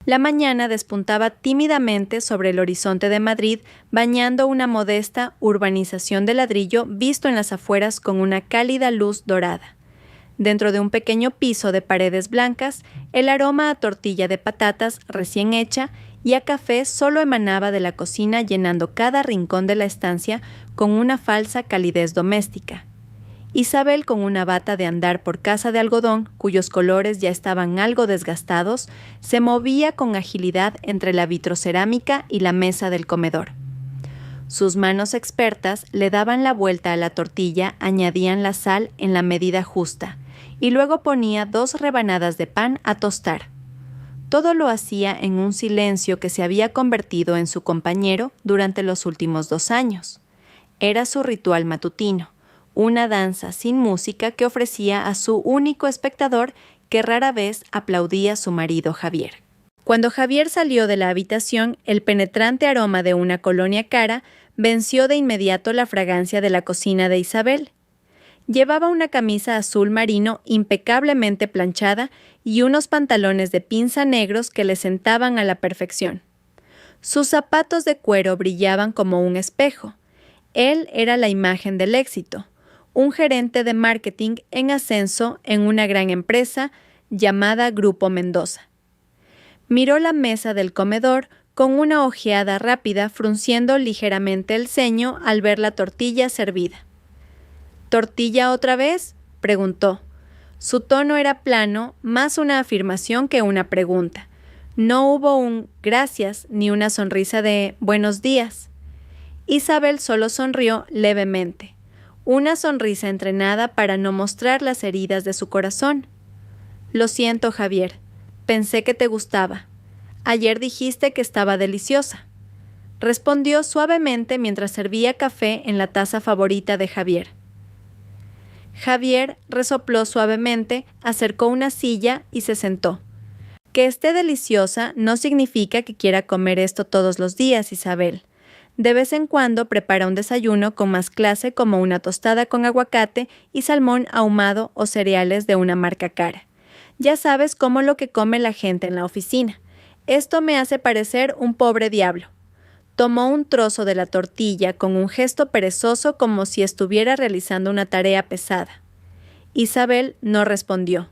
La mañana despuntaba tímidamente sobre el horizonte de Madrid, bañando una modesta urbanización de ladrillo visto en las afueras con una cálida luz dorada. Dentro de un pequeño piso de paredes blancas, el aroma a tortilla de patatas recién hecha y a café solo emanaba de la cocina, llenando cada rincón de la estancia con una falsa calidez doméstica. Isabel, con una bata de andar por casa de algodón, cuyos colores ya estaban algo desgastados, se movía con agilidad entre la vitrocerámica y la mesa del comedor. Sus manos expertas le daban la vuelta a la tortilla, añadían la sal en la medida justa, y luego ponía 2 rebanadas de pan a tostar. Todo lo hacía en un silencio que se había convertido en su compañero durante los últimos 2 años. Era su ritual matutino, una danza sin música que ofrecía a su único espectador, que rara vez aplaudía a su marido Javier. Cuando Javier salió de la habitación, el penetrante aroma de una colonia cara venció de inmediato la fragancia de la cocina de Isabel. Llevaba una camisa azul marino impecablemente planchada y unos pantalones de pinza negros que le sentaban a la perfección. Sus zapatos de cuero brillaban como un espejo. Él era la imagen del éxito, un gerente de marketing en ascenso en una gran empresa llamada Grupo Mendoza. Miró la mesa del comedor con una ojeada rápida, frunciendo ligeramente el ceño al ver la tortilla servida. ¿Tortilla otra vez?, preguntó. Su tono era plano, más una afirmación que una pregunta. No hubo un gracias ni una sonrisa de buenos días. Isabel solo sonrió levemente, una sonrisa entrenada para no mostrar las heridas de su corazón. Lo siento, Javier. Pensé que te gustaba. Ayer dijiste que estaba deliciosa. Respondió suavemente mientras servía café en la taza favorita de Javier. Javier resopló suavemente, acercó una silla y se sentó. Que esté deliciosa no significa que quiera comer esto todos los días, Isabel. De vez en cuando prepara un desayuno con más clase, como una tostada con aguacate y salmón ahumado o cereales de una marca cara. Ya sabes cómo lo que come la gente en la oficina. Esto me hace parecer un pobre diablo. Tomó un trozo de la tortilla con un gesto perezoso, como si estuviera realizando una tarea pesada. Isabel no respondió.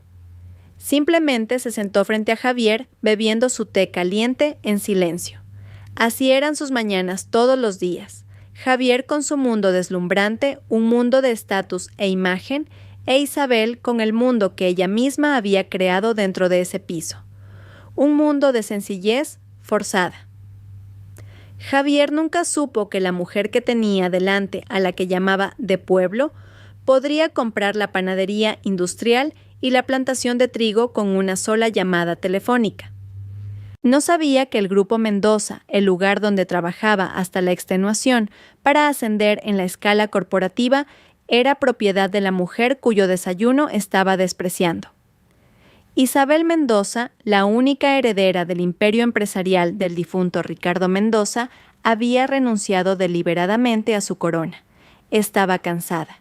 Simplemente se sentó frente a Javier, bebiendo su té caliente en silencio. Así eran sus mañanas todos los días. Javier con su mundo deslumbrante, un mundo de estatus e imagen, e Isabel con el mundo que ella misma había creado dentro de ese piso. Un mundo de sencillez forzada. Javier nunca supo que la mujer que tenía delante, a la que llamaba de pueblo, podría comprar la panadería industrial y la plantación de trigo con una sola llamada telefónica. No sabía que el Grupo Mendoza, el lugar donde trabajaba hasta la extenuación para ascender en la escala corporativa, era propiedad de la mujer cuyo desayuno estaba despreciando. Isabel Mendoza, la única heredera del imperio empresarial del difunto Ricardo Mendoza, había renunciado deliberadamente a su corona. Estaba cansada,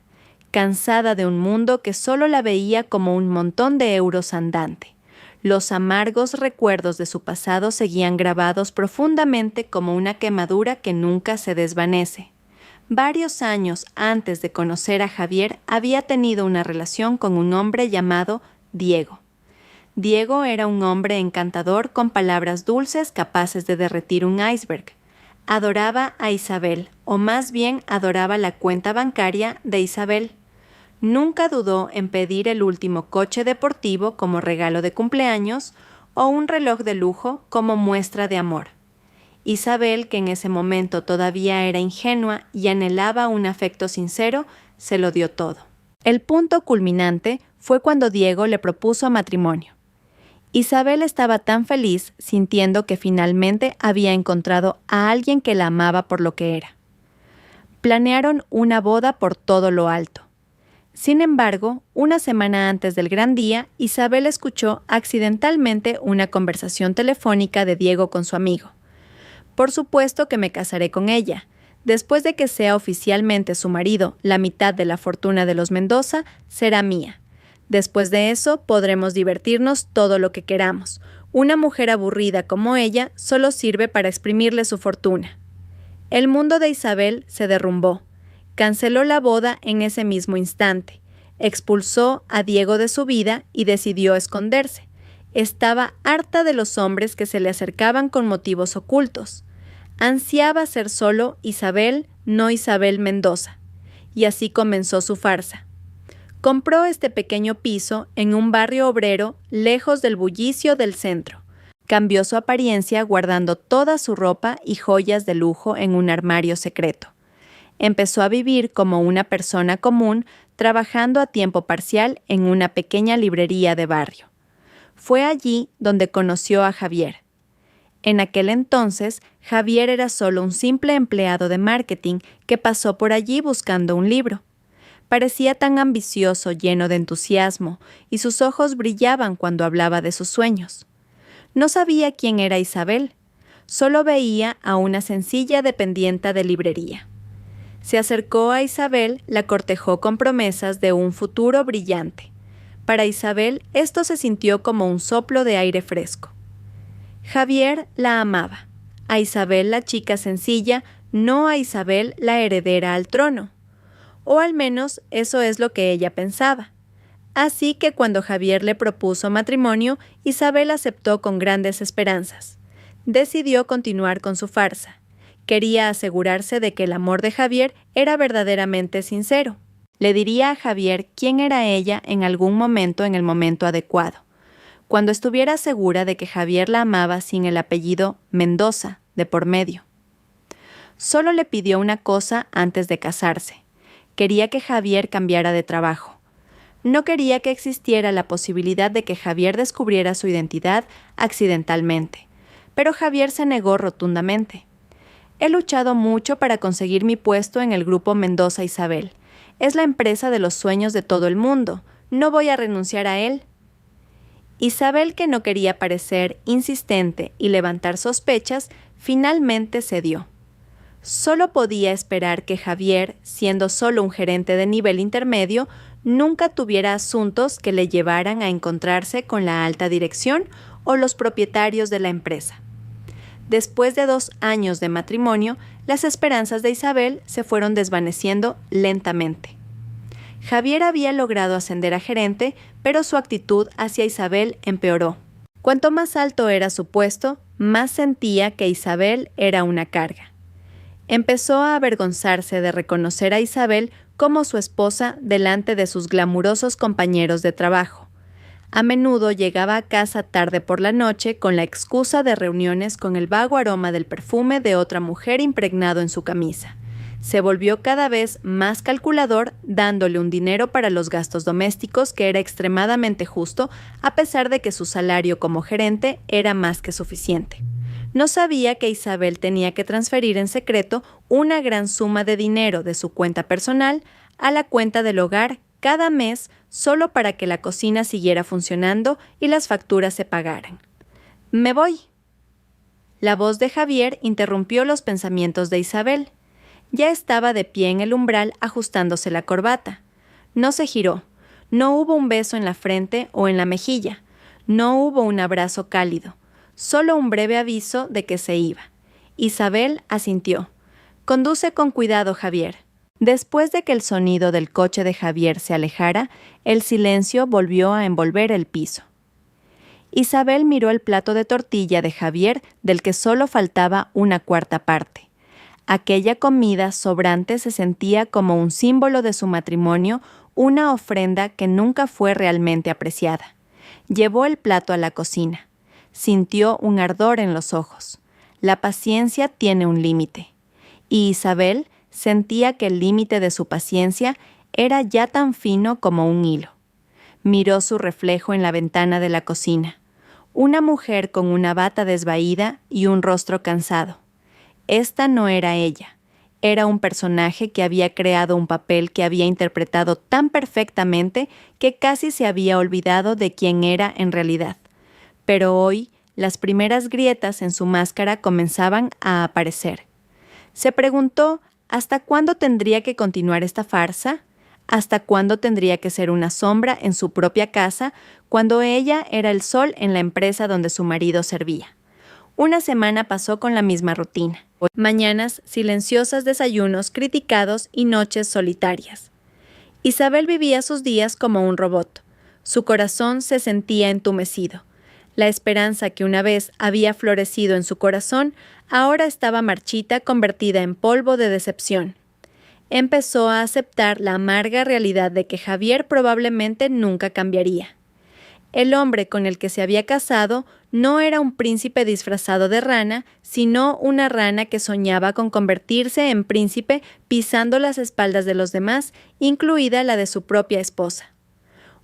cansada de un mundo que solo la veía como un montón de euros andante. Los amargos recuerdos de su pasado seguían grabados profundamente como una quemadura que nunca se desvanece. Varios años antes de conocer a Javier, había tenido una relación con un hombre llamado Diego. Diego era un hombre encantador con palabras dulces capaces de derretir un iceberg. Adoraba a Isabel, o más bien adoraba la cuenta bancaria de Isabel. Nunca dudó en pedir el último coche deportivo como regalo de cumpleaños o un reloj de lujo como muestra de amor. Isabel, que en ese momento todavía era ingenua y anhelaba un afecto sincero, se lo dio todo. El punto culminante fue cuando Diego le propuso matrimonio. Isabel estaba tan feliz, sintiendo que finalmente había encontrado a alguien que la amaba por lo que era. Planearon una boda por todo lo alto. Sin embargo, una semana antes del gran día, Isabel escuchó accidentalmente una conversación telefónica de Diego con su amigo. Por supuesto que me casaré con ella. Después de que sea oficialmente su marido, la mitad de la fortuna de los Mendoza será mía. Después de eso, podremos divertirnos todo lo que queramos. Una mujer aburrida como ella solo sirve para exprimirle su fortuna. El mundo de Isabel se derrumbó. Canceló la boda en ese mismo instante. Expulsó a Diego de su vida y decidió esconderse. Estaba harta de los hombres que se le acercaban con motivos ocultos. Ansiaba ser solo Isabel, no Isabel Mendoza. Y así comenzó su farsa. Compró este pequeño piso en un barrio obrero lejos del bullicio del centro. Cambió su apariencia guardando toda su ropa y joyas de lujo en un armario secreto. Empezó a vivir como una persona común, trabajando a tiempo parcial en una pequeña librería de barrio. Fue allí donde conoció a Javier. En aquel entonces, Javier era solo un simple empleado de marketing que pasó por allí buscando un libro. Parecía tan ambicioso, lleno de entusiasmo, y sus ojos brillaban cuando hablaba de sus sueños. No sabía quién era Isabel, solo veía a una sencilla dependienta de librería. Se acercó a Isabel, la cortejó con promesas de un futuro brillante. Para Isabel, esto se sintió como un soplo de aire fresco. Javier la amaba, a Isabel la chica sencilla, no a Isabel la heredera al trono. O al menos eso es lo que ella pensaba. Así que cuando Javier le propuso matrimonio, Isabel aceptó con grandes esperanzas. Decidió continuar con su farsa. Quería asegurarse de que el amor de Javier era verdaderamente sincero. Le diría a Javier quién era ella en algún momento en el momento adecuado, cuando estuviera segura de que Javier la amaba sin el apellido Mendoza de por medio. Solo le pidió una cosa antes de casarse. Quería que Javier cambiara de trabajo. No quería que existiera la posibilidad de que Javier descubriera su identidad accidentalmente, pero Javier se negó rotundamente. He luchado mucho para conseguir mi puesto en el grupo Mendoza Isabel. Es la empresa de los sueños de todo el mundo. No voy a renunciar a él. Isabel, que no quería parecer insistente y levantar sospechas, finalmente cedió. Solo podía esperar que Javier, siendo solo un gerente de nivel intermedio, nunca tuviera asuntos que le llevaran a encontrarse con la alta dirección o los propietarios de la empresa. Después de 2 años de matrimonio, las esperanzas de Isabel se fueron desvaneciendo lentamente. Javier había logrado ascender a gerente, pero su actitud hacia Isabel empeoró. Cuanto más alto era su puesto, más sentía que Isabel era una carga. Empezó a avergonzarse de reconocer a Isabel como su esposa delante de sus glamurosos compañeros de trabajo. A menudo llegaba a casa tarde por la noche con la excusa de reuniones con el vago aroma del perfume de otra mujer impregnado en su camisa. Se volvió cada vez más calculador, dándole un dinero para los gastos domésticos que era extremadamente justo, a pesar de que su salario como gerente era más que suficiente. No sabía que Isabel tenía que transferir en secreto una gran suma de dinero de su cuenta personal a la cuenta del hogar cada mes solo para que la cocina siguiera funcionando y las facturas se pagaran. «Me voy». La voz de Javier interrumpió los pensamientos de Isabel. Ya estaba de pie en el umbral ajustándose la corbata. No se giró. No hubo un beso en la frente o en la mejilla. No hubo un abrazo cálido. Solo un breve aviso de que se iba. Isabel asintió. «Conduce con cuidado, Javier». Después de que el sonido del coche de Javier se alejara, el silencio volvió a envolver el piso. Isabel miró el plato de tortilla de Javier, del que solo faltaba una cuarta parte. Aquella comida sobrante se sentía como un símbolo de su matrimonio, una ofrenda que nunca fue realmente apreciada. Llevó el plato a la cocina. Sintió un ardor en los ojos. La paciencia tiene un límite. Y Isabel sentía que el límite de su paciencia era ya tan fino como un hilo. Miró su reflejo en la ventana de la cocina. Una mujer con una bata desvaída y un rostro cansado. Esta no era ella. Era un personaje que había creado un papel que había interpretado tan perfectamente que casi se había olvidado de quién era en realidad. Pero hoy, las primeras grietas en su máscara comenzaban a aparecer. Se preguntó ¿hasta cuándo tendría que continuar esta farsa? ¿Hasta cuándo tendría que ser una sombra en su propia casa cuando ella era el sol en la empresa donde su marido servía? Una semana pasó con la misma rutina. Mañanas silenciosas, desayunos criticados y noches solitarias. Isabel vivía sus días como un robot. Su corazón se sentía entumecido. La esperanza que una vez había florecido en su corazón ahora estaba marchita, convertida en polvo de decepción. Empezó a aceptar la amarga realidad de que Javier probablemente nunca cambiaría. El hombre con el que se había casado no era un príncipe disfrazado de rana, sino una rana que soñaba con convertirse en príncipe pisando las espaldas de los demás, incluida la de su propia esposa.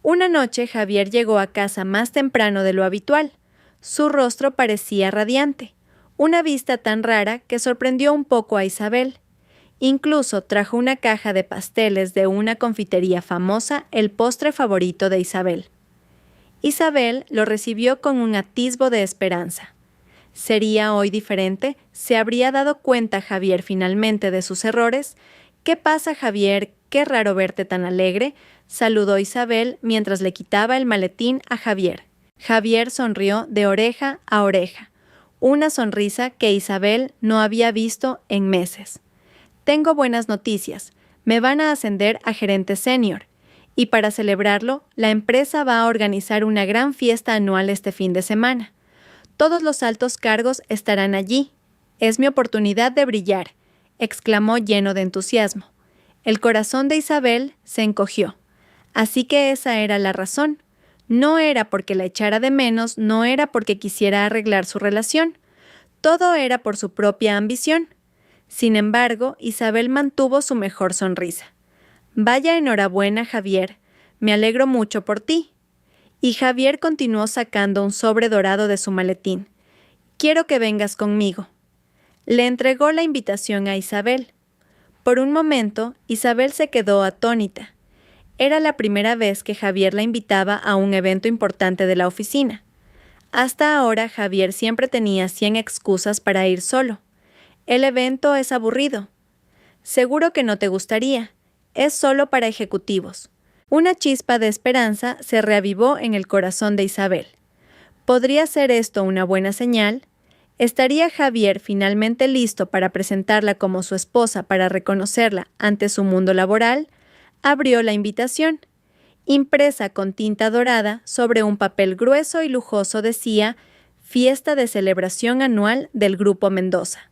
Una noche Javier llegó a casa más temprano de lo habitual. Su rostro parecía radiante, una vista tan rara que sorprendió un poco a Isabel. Incluso trajo una caja de pasteles de una confitería famosa, el postre favorito de Isabel. Isabel lo recibió con un atisbo de esperanza. ¿Sería hoy diferente? ¿Se habría dado cuenta Javier finalmente de sus errores? ¿Qué pasa, Javier? Qué raro verte tan alegre, saludó Isabel mientras le quitaba el maletín a Javier. Javier sonrió de oreja a oreja, una sonrisa que Isabel no había visto en meses. Tengo buenas noticias. Me van a ascender a gerente senior. Y para celebrarlo, la empresa va a organizar una gran fiesta anual este fin de semana. Todos los altos cargos estarán allí. Es mi oportunidad de brillar, exclamó lleno de entusiasmo. El corazón de Isabel se encogió. Así que esa era la razón. No era porque la echara de menos, no era porque quisiera arreglar su relación. Todo era por su propia ambición. Sin embargo, Isabel mantuvo su mejor sonrisa. Vaya enhorabuena, Javier. Me alegro mucho por ti. Y Javier continuó sacando un sobre dorado de su maletín. Quiero que vengas conmigo. Le entregó la invitación a Isabel. Por un momento, Isabel se quedó atónita. Era la primera vez que Javier la invitaba a un evento importante de la oficina. Hasta ahora, Javier siempre tenía 100 excusas para ir solo. El evento es aburrido. Seguro que no te gustaría. Es solo para ejecutivos. Una chispa de esperanza se reavivó en el corazón de Isabel. ¿Podría ser esto una buena señal? ¿Estaría Javier finalmente listo para presentarla como su esposa para reconocerla ante su mundo laboral? Abrió la invitación. Impresa con tinta dorada sobre un papel grueso y lujoso decía «Fiesta de celebración anual del Grupo Mendoza».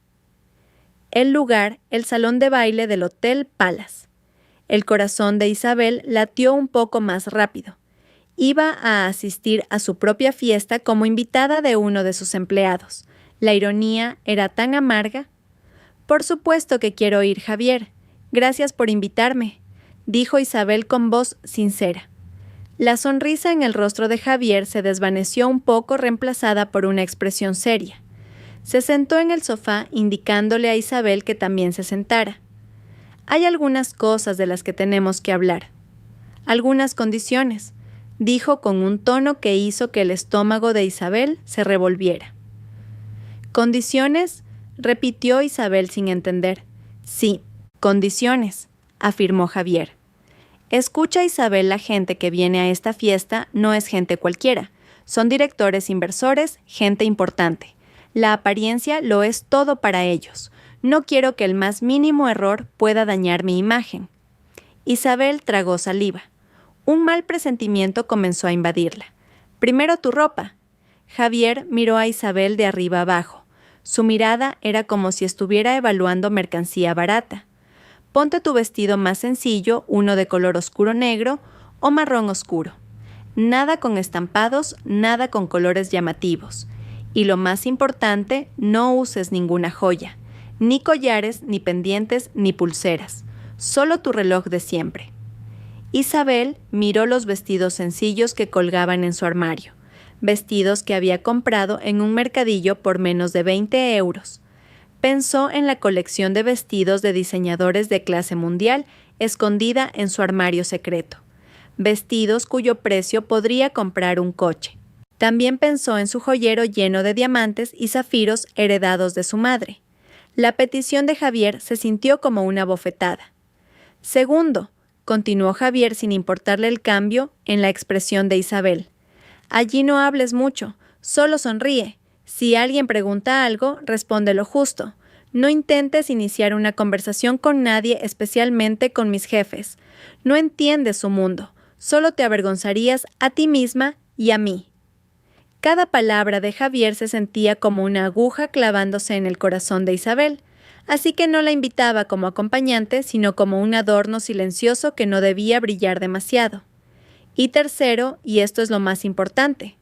El lugar, el salón de baile del Hotel Palace. El corazón de Isabel latió un poco más rápido. Iba a asistir a su propia fiesta como invitada de uno de sus empleados. La ironía era tan amarga. «Por supuesto que quiero ir, Javier. Gracias por invitarme», dijo Isabel con voz sincera. La sonrisa en el rostro de Javier se desvaneció un poco, reemplazada por una expresión seria. Se sentó en el sofá, indicándole a Isabel que también se sentara. «Hay algunas cosas de las que tenemos que hablar. Algunas condiciones», dijo con un tono que hizo que el estómago de Isabel se revolviera. «¿Condiciones?», repitió Isabel sin entender. «Sí, condiciones», afirmó Javier. «Escucha, Isabel, la gente que viene a esta fiesta no es gente cualquiera. Son directores inversores, gente importante. La apariencia lo es todo para ellos. No quiero que el más mínimo error pueda dañar mi imagen». Isabel tragó saliva. Un mal presentimiento comenzó a invadirla. «Primero tu ropa». Javier miró a Isabel de arriba abajo. Su mirada era como si estuviera evaluando mercancía barata. «Ponte tu vestido más sencillo, uno de color oscuro negro o marrón oscuro. Nada con estampados, nada con colores llamativos. Y lo más importante, no uses ninguna joya. Ni collares, ni pendientes, ni pulseras. Solo tu reloj de siempre». Isabel miró los vestidos sencillos que colgaban en su armario, vestidos que había comprado en un mercadillo por menos de 20 euros. Pensó en la colección de vestidos de diseñadores de clase mundial escondida en su armario secreto, vestidos cuyo precio podría comprar un coche. También pensó en su joyero lleno de diamantes y zafiros heredados de su madre. La petición de Javier se sintió como una bofetada. «Segundo, continuó Javier sin importarle el cambio en la expresión de Isabel. Allí no hables mucho, solo sonríe. Si alguien pregunta algo, responde lo justo. No intentes iniciar una conversación con nadie, especialmente con mis jefes. No entiendes su mundo, solo te avergonzarías a ti misma y a mí. Cada palabra de Javier se sentía como una aguja clavándose en el corazón de Isabel, así que no la invitaba como acompañante, sino como un adorno silencioso que no debía brillar demasiado. Y tercero, y esto es lo más importante,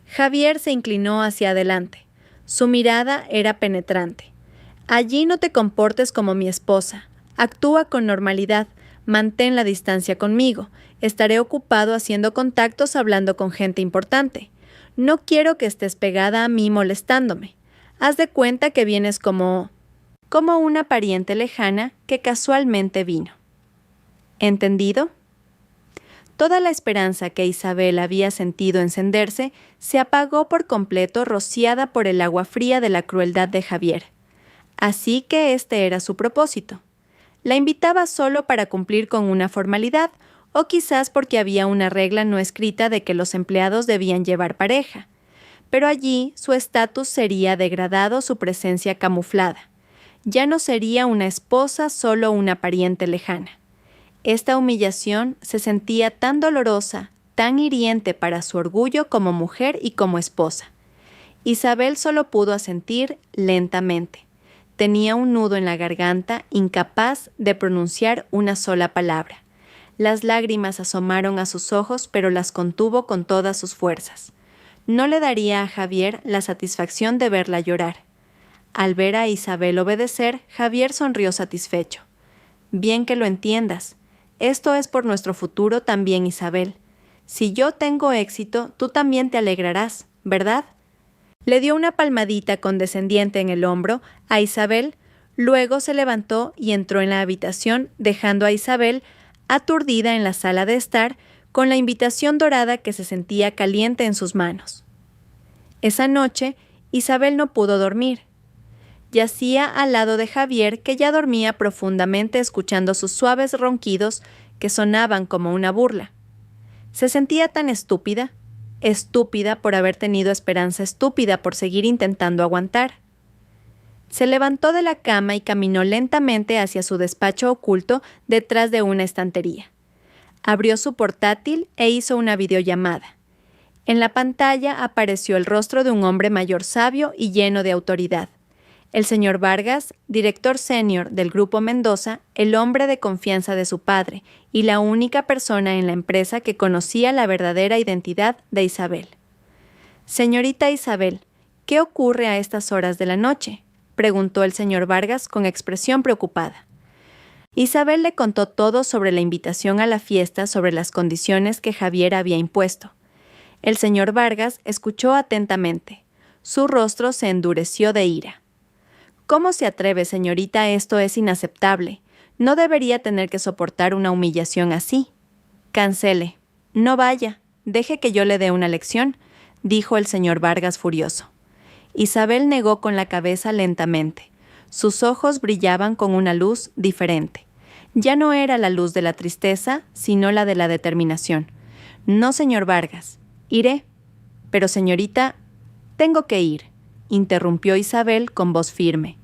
Javier se inclinó hacia adelante. Su mirada era penetrante. Allí no te comportes como mi esposa. Actúa con normalidad. Mantén la distancia conmigo. Estaré ocupado haciendo contactos hablando con gente importante. No quiero que estés pegada a mí molestándome. Haz de cuenta que vienes como una pariente lejana que casualmente vino. ¿Entendido? Toda la esperanza que Isabel había sentido encenderse se apagó por completo, rociada por el agua fría de la crueldad de Javier. Así que este era su propósito. La invitaba solo para cumplir con una formalidad, o quizás porque había una regla no escrita de que los empleados debían llevar pareja. Pero allí su estatus sería degradado, su presencia camuflada. Ya no sería una esposa, solo una pariente lejana. Esta humillación se sentía tan dolorosa, tan hiriente para su orgullo como mujer y como esposa. Isabel solo pudo asentir lentamente. Tenía un nudo en la garganta, incapaz de pronunciar una sola palabra. Las lágrimas asomaron a sus ojos, pero las contuvo con todas sus fuerzas. No le daría a Javier la satisfacción de verla llorar. Al ver a Isabel obedecer, Javier sonrió satisfecho. Bien que lo entiendas. Esto es por nuestro futuro también, Isabel. Si yo tengo éxito, tú también te alegrarás, ¿verdad? Le dio una palmadita condescendiente en el hombro a Isabel, luego se levantó y entró en la habitación, dejando a Isabel aturdida en la sala de estar, con la invitación dorada que se sentía caliente en sus manos. Esa noche, Isabel no pudo dormir. Yacía al lado de Javier, que ya dormía profundamente escuchando sus suaves ronquidos que sonaban como una burla. Se sentía tan estúpida por haber tenido esperanza, estúpida por seguir intentando aguantar. Se levantó de la cama y caminó lentamente hacia su despacho oculto detrás de una estantería. Abrió su portátil e hizo una videollamada. En la pantalla apareció el rostro de un hombre mayor, sabio y lleno de autoridad. El señor Vargas, director senior del Grupo Mendoza, el hombre de confianza de su padre y la única persona en la empresa que conocía la verdadera identidad de Isabel. «Señorita Isabel, ¿qué ocurre a estas horas de la noche?», preguntó el señor Vargas con expresión preocupada. Isabel le contó todo sobre la invitación a la fiesta, sobre las condiciones que Javier había impuesto. El señor Vargas escuchó atentamente. Su rostro se endureció de ira. «¿Cómo se atreve, señorita? Esto es inaceptable. No debería tener que soportar una humillación así. Cancele. No vaya. Deje que yo le dé una lección», dijo el señor Vargas furioso. Isabel negó con la cabeza lentamente. Sus ojos brillaban con una luz diferente. Ya no era la luz de la tristeza, sino la de la determinación. «No, señor Vargas. Iré. Pero, señorita, tengo que ir», interrumpió Isabel con voz firme.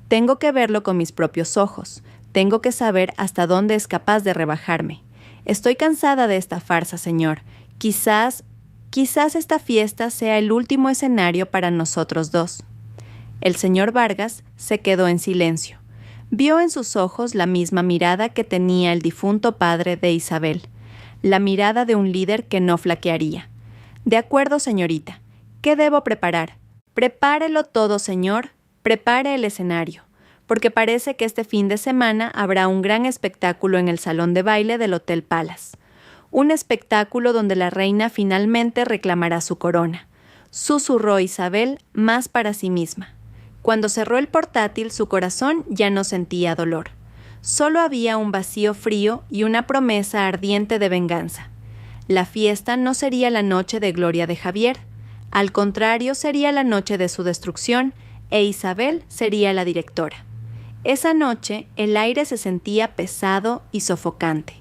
«Tengo que verlo con mis propios ojos. Tengo que saber hasta dónde es capaz de rebajarme. Estoy cansada de esta farsa, señor. Quizás esta fiesta sea el último escenario para nosotros dos». El señor Vargas se quedó en silencio. Vio en sus ojos la misma mirada que tenía el difunto padre de Isabel, la mirada de un líder que no flaquearía. «De acuerdo, señorita. ¿Qué debo preparar?» «Prepárelo todo, señor. Prepare el escenario, porque parece que este fin de semana habrá un gran espectáculo en el salón de baile del Hotel Palace. Un espectáculo donde la reina finalmente reclamará su corona», susurró Isabel más para sí misma. Cuando cerró el portátil, su corazón ya no sentía dolor. Solo había un vacío frío y una promesa ardiente de venganza. La fiesta no sería la noche de gloria de Javier. Al contrario, sería la noche de su destrucción, e Isabel sería la directora. Esa noche el aire se sentía pesado y sofocante.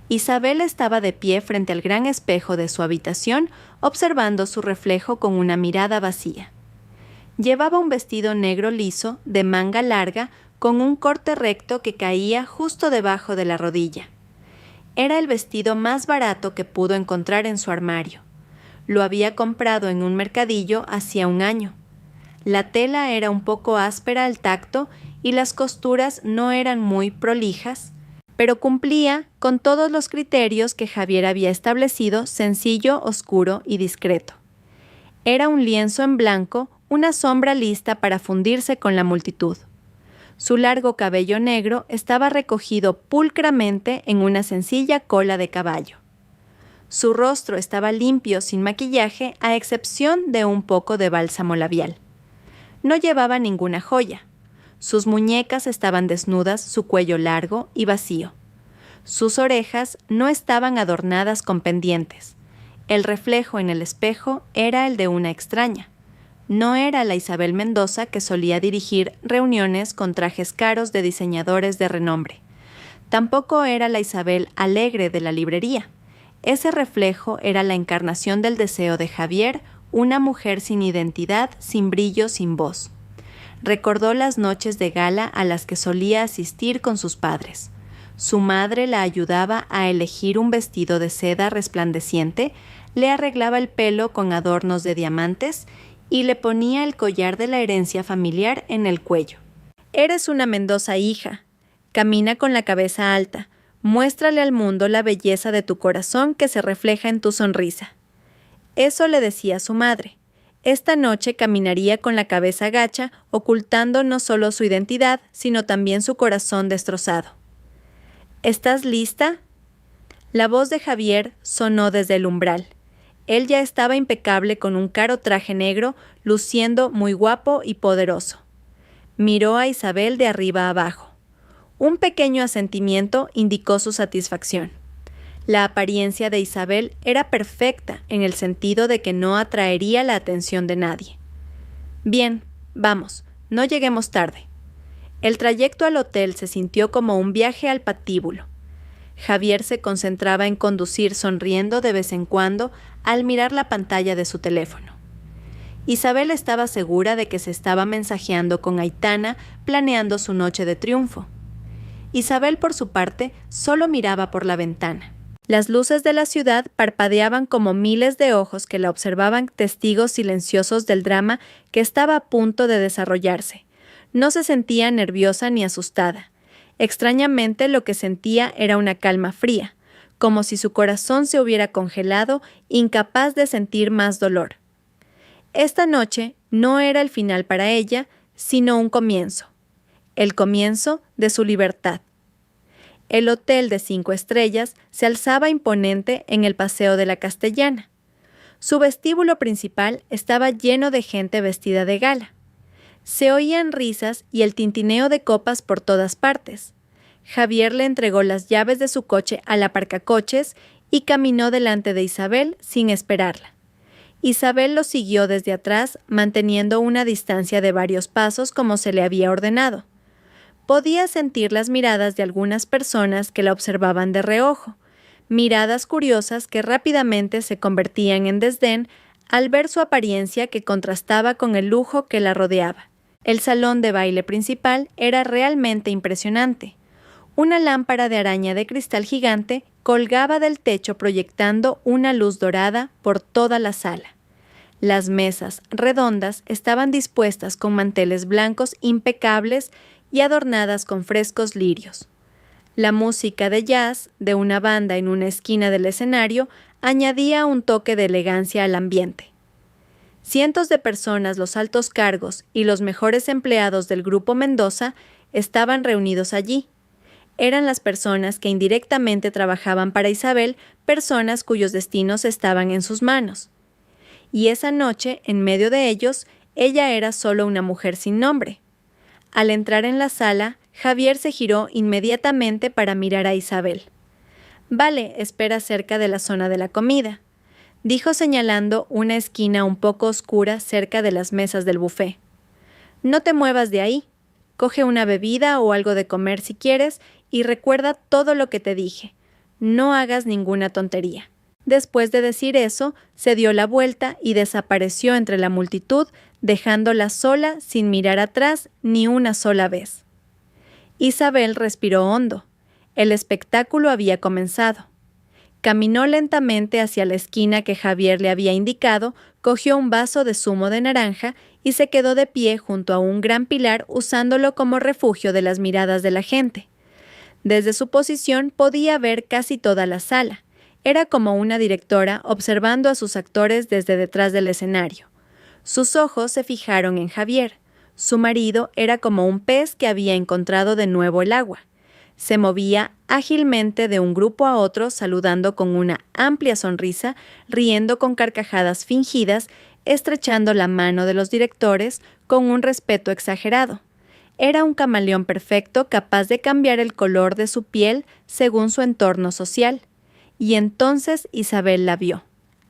Isabel estaba de pie frente al gran espejo de su habitación, observando su reflejo con una mirada vacía. Llevaba un vestido negro liso, de manga larga, con un corte recto que caía justo debajo de la rodilla. Era el vestido más barato que pudo encontrar en su armario. Lo había comprado en un mercadillo hacía un año. La tela era un poco áspera al tacto y las costuras no eran muy prolijas, pero cumplía con todos los criterios que Javier había establecido: sencillo, oscuro y discreto. Era un lienzo en blanco, una sombra lista para fundirse con la multitud. Su largo cabello negro estaba recogido pulcramente en una sencilla cola de caballo. Su rostro estaba limpio, sin maquillaje, a excepción de un poco de bálsamo labial. No llevaba ninguna joya. Sus muñecas estaban desnudas, su cuello largo y vacío. Sus orejas no estaban adornadas con pendientes. El reflejo en el espejo era el de una extraña. No era la Isabel Mendoza que solía dirigir reuniones con trajes caros de diseñadores de renombre. Tampoco era la Isabel alegre de la librería. Ese reflejo era la encarnación del deseo de Javier, una mujer sin identidad, sin brillo, sin voz. Recordó las noches de gala a las que solía asistir con sus padres. Su madre la ayudaba a elegir un vestido de seda resplandeciente, le arreglaba el pelo con adornos de diamantes y le ponía el collar de la herencia familiar en el cuello. Eres una Mendoza, hija. Camina con la cabeza alta. Muéstrale al mundo la belleza de tu corazón que se refleja en tu sonrisa. Eso le decía su madre. Esta noche caminaría con la cabeza gacha, ocultando no solo su identidad, sino también su corazón destrozado. ¿Estás lista? La voz de Javier sonó desde el umbral. Él ya estaba impecable con un caro traje negro, luciendo muy guapo y poderoso. Miró a Isabel de arriba abajo. Un pequeño asentimiento indicó su satisfacción. La apariencia de Isabel era perfecta en el sentido de que no atraería la atención de nadie. Bien, vamos, no lleguemos tarde. El trayecto al hotel se sintió como un viaje al patíbulo. Javier se concentraba en conducir sonriendo de vez en cuando al mirar la pantalla de su teléfono. Isabel estaba segura de que se estaba mensajeando con Aitana, planeando su noche de triunfo. Isabel, por su parte, solo miraba por la ventana. Las luces de la ciudad parpadeaban como miles de ojos que la observaban, testigos silenciosos del drama que estaba a punto de desarrollarse. No se sentía nerviosa ni asustada. Extrañamente, lo que sentía era una calma fría, como si su corazón se hubiera congelado, incapaz de sentir más dolor. Esta noche no era el final para ella, sino un comienzo. El comienzo de su libertad. El hotel de 5 estrellas se alzaba imponente en el Paseo de la Castellana. Su vestíbulo principal estaba lleno de gente vestida de gala. Se oían risas y el tintineo de copas por todas partes. Javier le entregó las llaves de su coche al aparcacoches y caminó delante de Isabel sin esperarla. Isabel lo siguió desde atrás, manteniendo una distancia de varios pasos como se le había ordenado. Podía sentir las miradas de algunas personas que la observaban de reojo, miradas curiosas que rápidamente se convertían en desdén al ver su apariencia que contrastaba con el lujo que la rodeaba. El salón de baile principal era realmente impresionante. Una lámpara de araña de cristal gigante colgaba del techo proyectando una luz dorada por toda la sala. Las mesas redondas estaban dispuestas con manteles blancos impecables y adornadas con frescos lirios. La música de jazz de una banda en una esquina del escenario añadía un toque de elegancia al ambiente. Cientos de personas, los altos cargos y los mejores empleados del Grupo Mendoza estaban reunidos allí. Eran las personas que indirectamente trabajaban para Isabel, personas cuyos destinos estaban en sus manos. Y esa noche, en medio de ellos, ella era solo una mujer sin nombre. Al entrar en la sala, Javier se giró inmediatamente para mirar a Isabel. «Vale, espera cerca de la zona de la comida», dijo señalando una esquina un poco oscura cerca de las mesas del buffet. «No te muevas de ahí. Coge una bebida o algo de comer si quieres y recuerda todo lo que te dije. No hagas ninguna tontería. Después de decir eso, se dio la vuelta y desapareció entre la multitud, dejándola sola sin mirar atrás ni una sola vez. Isabel respiró hondo. El espectáculo había comenzado. Caminó lentamente hacia la esquina que Javier le había indicado, cogió un vaso de zumo de naranja y se quedó de pie junto a un gran pilar usándolo como refugio de las miradas de la gente. Desde su posición podía ver casi toda la sala. Era como una directora observando a sus actores desde detrás del escenario. Sus ojos se fijaron en Javier. Su marido era como un pez que había encontrado de nuevo el agua. Se movía ágilmente de un grupo a otro, saludando con una amplia sonrisa, riendo con carcajadas fingidas, estrechando la mano de los directores con un respeto exagerado. Era un camaleón perfecto, capaz de cambiar el color de su piel según su entorno social. Y entonces Isabel la vio.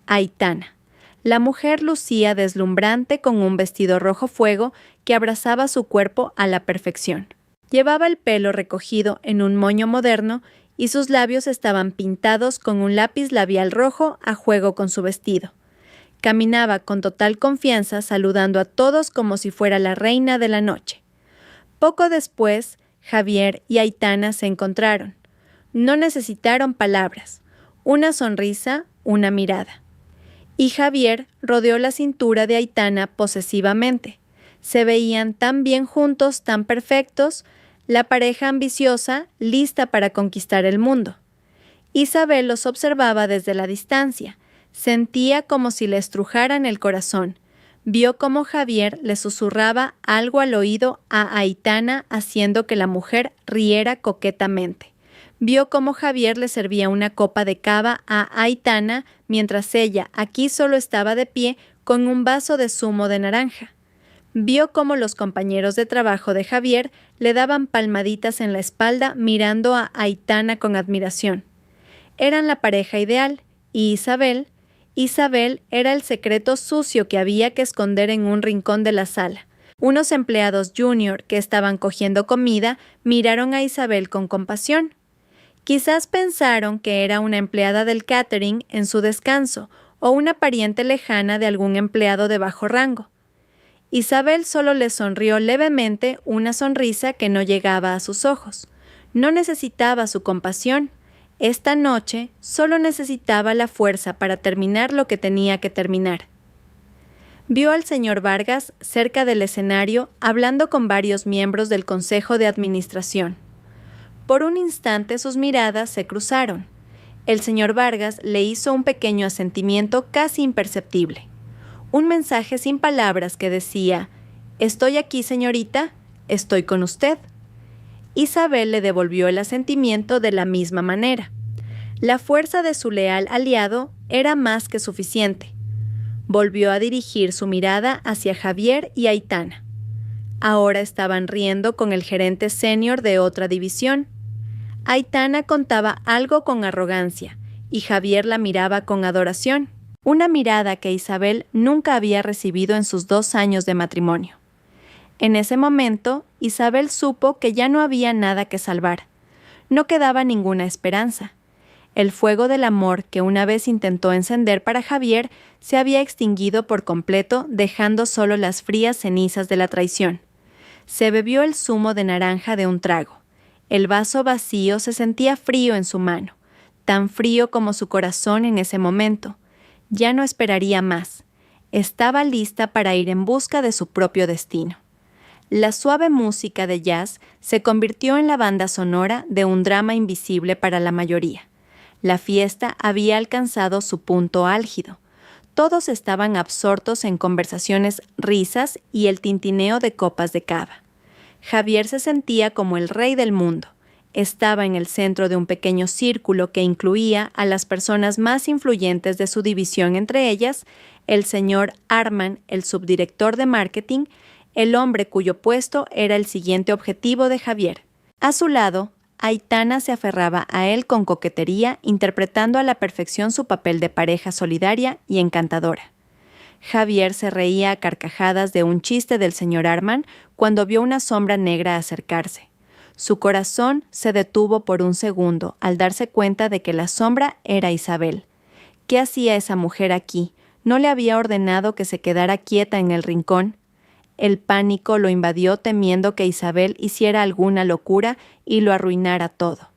Aitana. La mujer lucía deslumbrante con un vestido rojo fuego que abrazaba su cuerpo a la perfección. Llevaba el pelo recogido en un moño moderno y sus labios estaban pintados con un lápiz labial rojo a juego con su vestido. Caminaba con total confianza saludando a todos como si fuera la reina de la noche. Poco después, Javier y Aitana se encontraron. No necesitaron palabras, una sonrisa, una mirada. Y Javier rodeó la cintura de Aitana posesivamente. Se veían tan bien juntos, tan perfectos, la pareja ambiciosa, lista para conquistar el mundo. Isabel los observaba desde la distancia. Sentía como si le estrujaran el corazón. Vio cómo Javier le susurraba algo al oído a Aitana, haciendo que la mujer riera coquetamente. Vio cómo Javier le servía una copa de cava a Aitana, mientras ella aquí solo estaba de pie con un vaso de zumo de naranja. Vio cómo los compañeros de trabajo de Javier le daban palmaditas en la espalda mirando a Aitana con admiración. Eran la pareja ideal, y Isabel era el secreto sucio que había que esconder en un rincón de la sala. Unos empleados junior que estaban cogiendo comida miraron a Isabel con compasión. Quizás pensaron que era una empleada del catering en su descanso o una pariente lejana de algún empleado de bajo rango. Isabel solo le sonrió levemente, una sonrisa que no llegaba a sus ojos. No necesitaba su compasión. Esta noche solo necesitaba la fuerza para terminar lo que tenía que terminar. Vio al señor Vargas cerca del escenario hablando con varios miembros del Consejo de Administración. Por un instante sus miradas se cruzaron. El señor Vargas le hizo un pequeño asentimiento casi imperceptible. Un mensaje sin palabras que decía: «Estoy aquí, señorita, estoy con usted». Isabel le devolvió el asentimiento de la misma manera. La fuerza de su leal aliado era más que suficiente. Volvió a dirigir su mirada hacia Javier y Aitana. Ahora estaban riendo con el gerente senior de otra división. Aitana contaba algo con arrogancia y Javier la miraba con adoración. Una mirada que Isabel nunca había recibido en sus 2 años de matrimonio. En ese momento, Isabel supo que ya no había nada que salvar. No quedaba ninguna esperanza. El fuego del amor que una vez intentó encender para Javier se había extinguido por completo, dejando solo las frías cenizas de la traición. Se bebió el zumo de naranja de un trago. El vaso vacío se sentía frío en su mano, tan frío como su corazón en ese momento. Ya no esperaría más. Estaba lista para ir en busca de su propio destino. La suave música de jazz se convirtió en la banda sonora de un drama invisible para la mayoría. La fiesta había alcanzado su punto álgido. Todos estaban absortos en conversaciones, risas y el tintineo de copas de cava. Javier se sentía como el rey del mundo. Estaba en el centro de un pequeño círculo que incluía a las personas más influyentes de su división, entre ellas el señor Arman, el subdirector de marketing, el hombre cuyo puesto era el siguiente objetivo de Javier. A su lado, Aitana se aferraba a él con coquetería, interpretando a la perfección su papel de pareja solidaria y encantadora. Javier se reía a carcajadas de un chiste del señor Arman cuando vio una sombra negra acercarse. Su corazón se detuvo por un segundo al darse cuenta de que la sombra era Isabel. ¿Qué hacía esa mujer aquí? ¿No le había ordenado que se quedara quieta en el rincón? El pánico lo invadió temiendo que Isabel hiciera alguna locura y lo arruinara todo.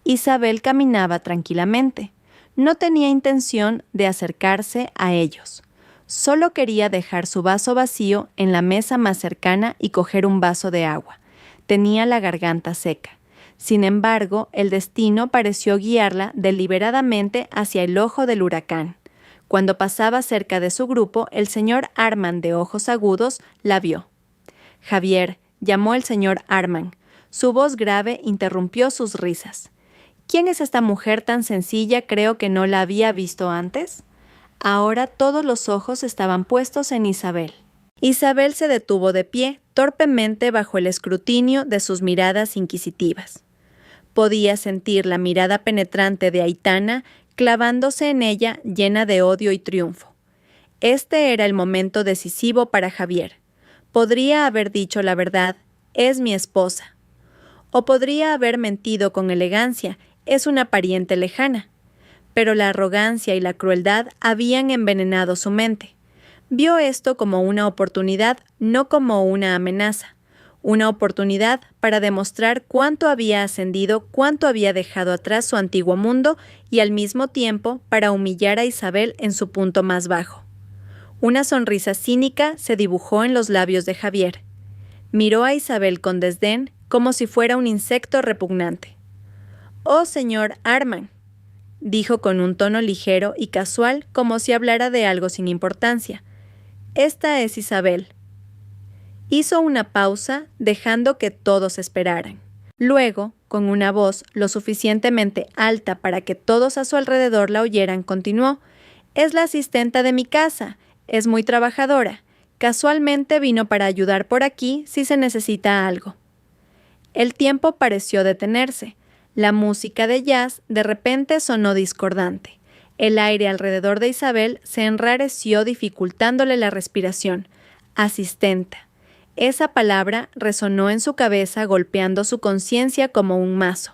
Isabel caminaba tranquilamente. No tenía intención de acercarse a ellos. Solo quería dejar su vaso vacío en la mesa más cercana y coger un vaso de agua. Tenía la garganta seca. Sin embargo, el destino pareció guiarla deliberadamente hacia el ojo del huracán. Cuando pasaba cerca de su grupo, el señor Arman de ojos agudos la vio. «Javier», llamó el señor Arman. Su voz grave interrumpió sus risas. «¿Quién es esta mujer tan sencilla? Creo que no la había visto antes». Ahora todos los ojos estaban puestos en Isabel. Isabel se detuvo de pie, torpemente bajo el escrutinio de sus miradas inquisitivas. Podía sentir la mirada penetrante de Aitana clavándose en ella llena de odio y triunfo. Este era el momento decisivo para Javier. Podría haber dicho la verdad, es mi esposa. O podría haber mentido con elegancia, es una pariente lejana. Pero la arrogancia y la crueldad habían envenenado su mente. Vio esto como una oportunidad, no como una amenaza. Una oportunidad para demostrar cuánto había ascendido, cuánto había dejado atrás su antiguo mundo y al mismo tiempo para humillar a Isabel en su punto más bajo. Una sonrisa cínica se dibujó en los labios de Javier. Miró a Isabel con desdén como si fuera un insecto repugnante. «Oh, señor Arman», dijo con un tono ligero y casual como si hablara de algo sin importancia. «Esta es Isabel». Hizo una pausa, dejando que todos esperaran. Luego, con una voz lo suficientemente alta para que todos a su alrededor la oyeran, continuó: «Es la asistenta de mi casa, es muy trabajadora. Casualmente vino para ayudar por aquí si se necesita algo». El tiempo pareció detenerse. La música de jazz de repente sonó discordante. El aire alrededor de Isabel se enrareció dificultándole la respiración. Asistenta. Esa palabra resonó en su cabeza golpeando su conciencia como un mazo.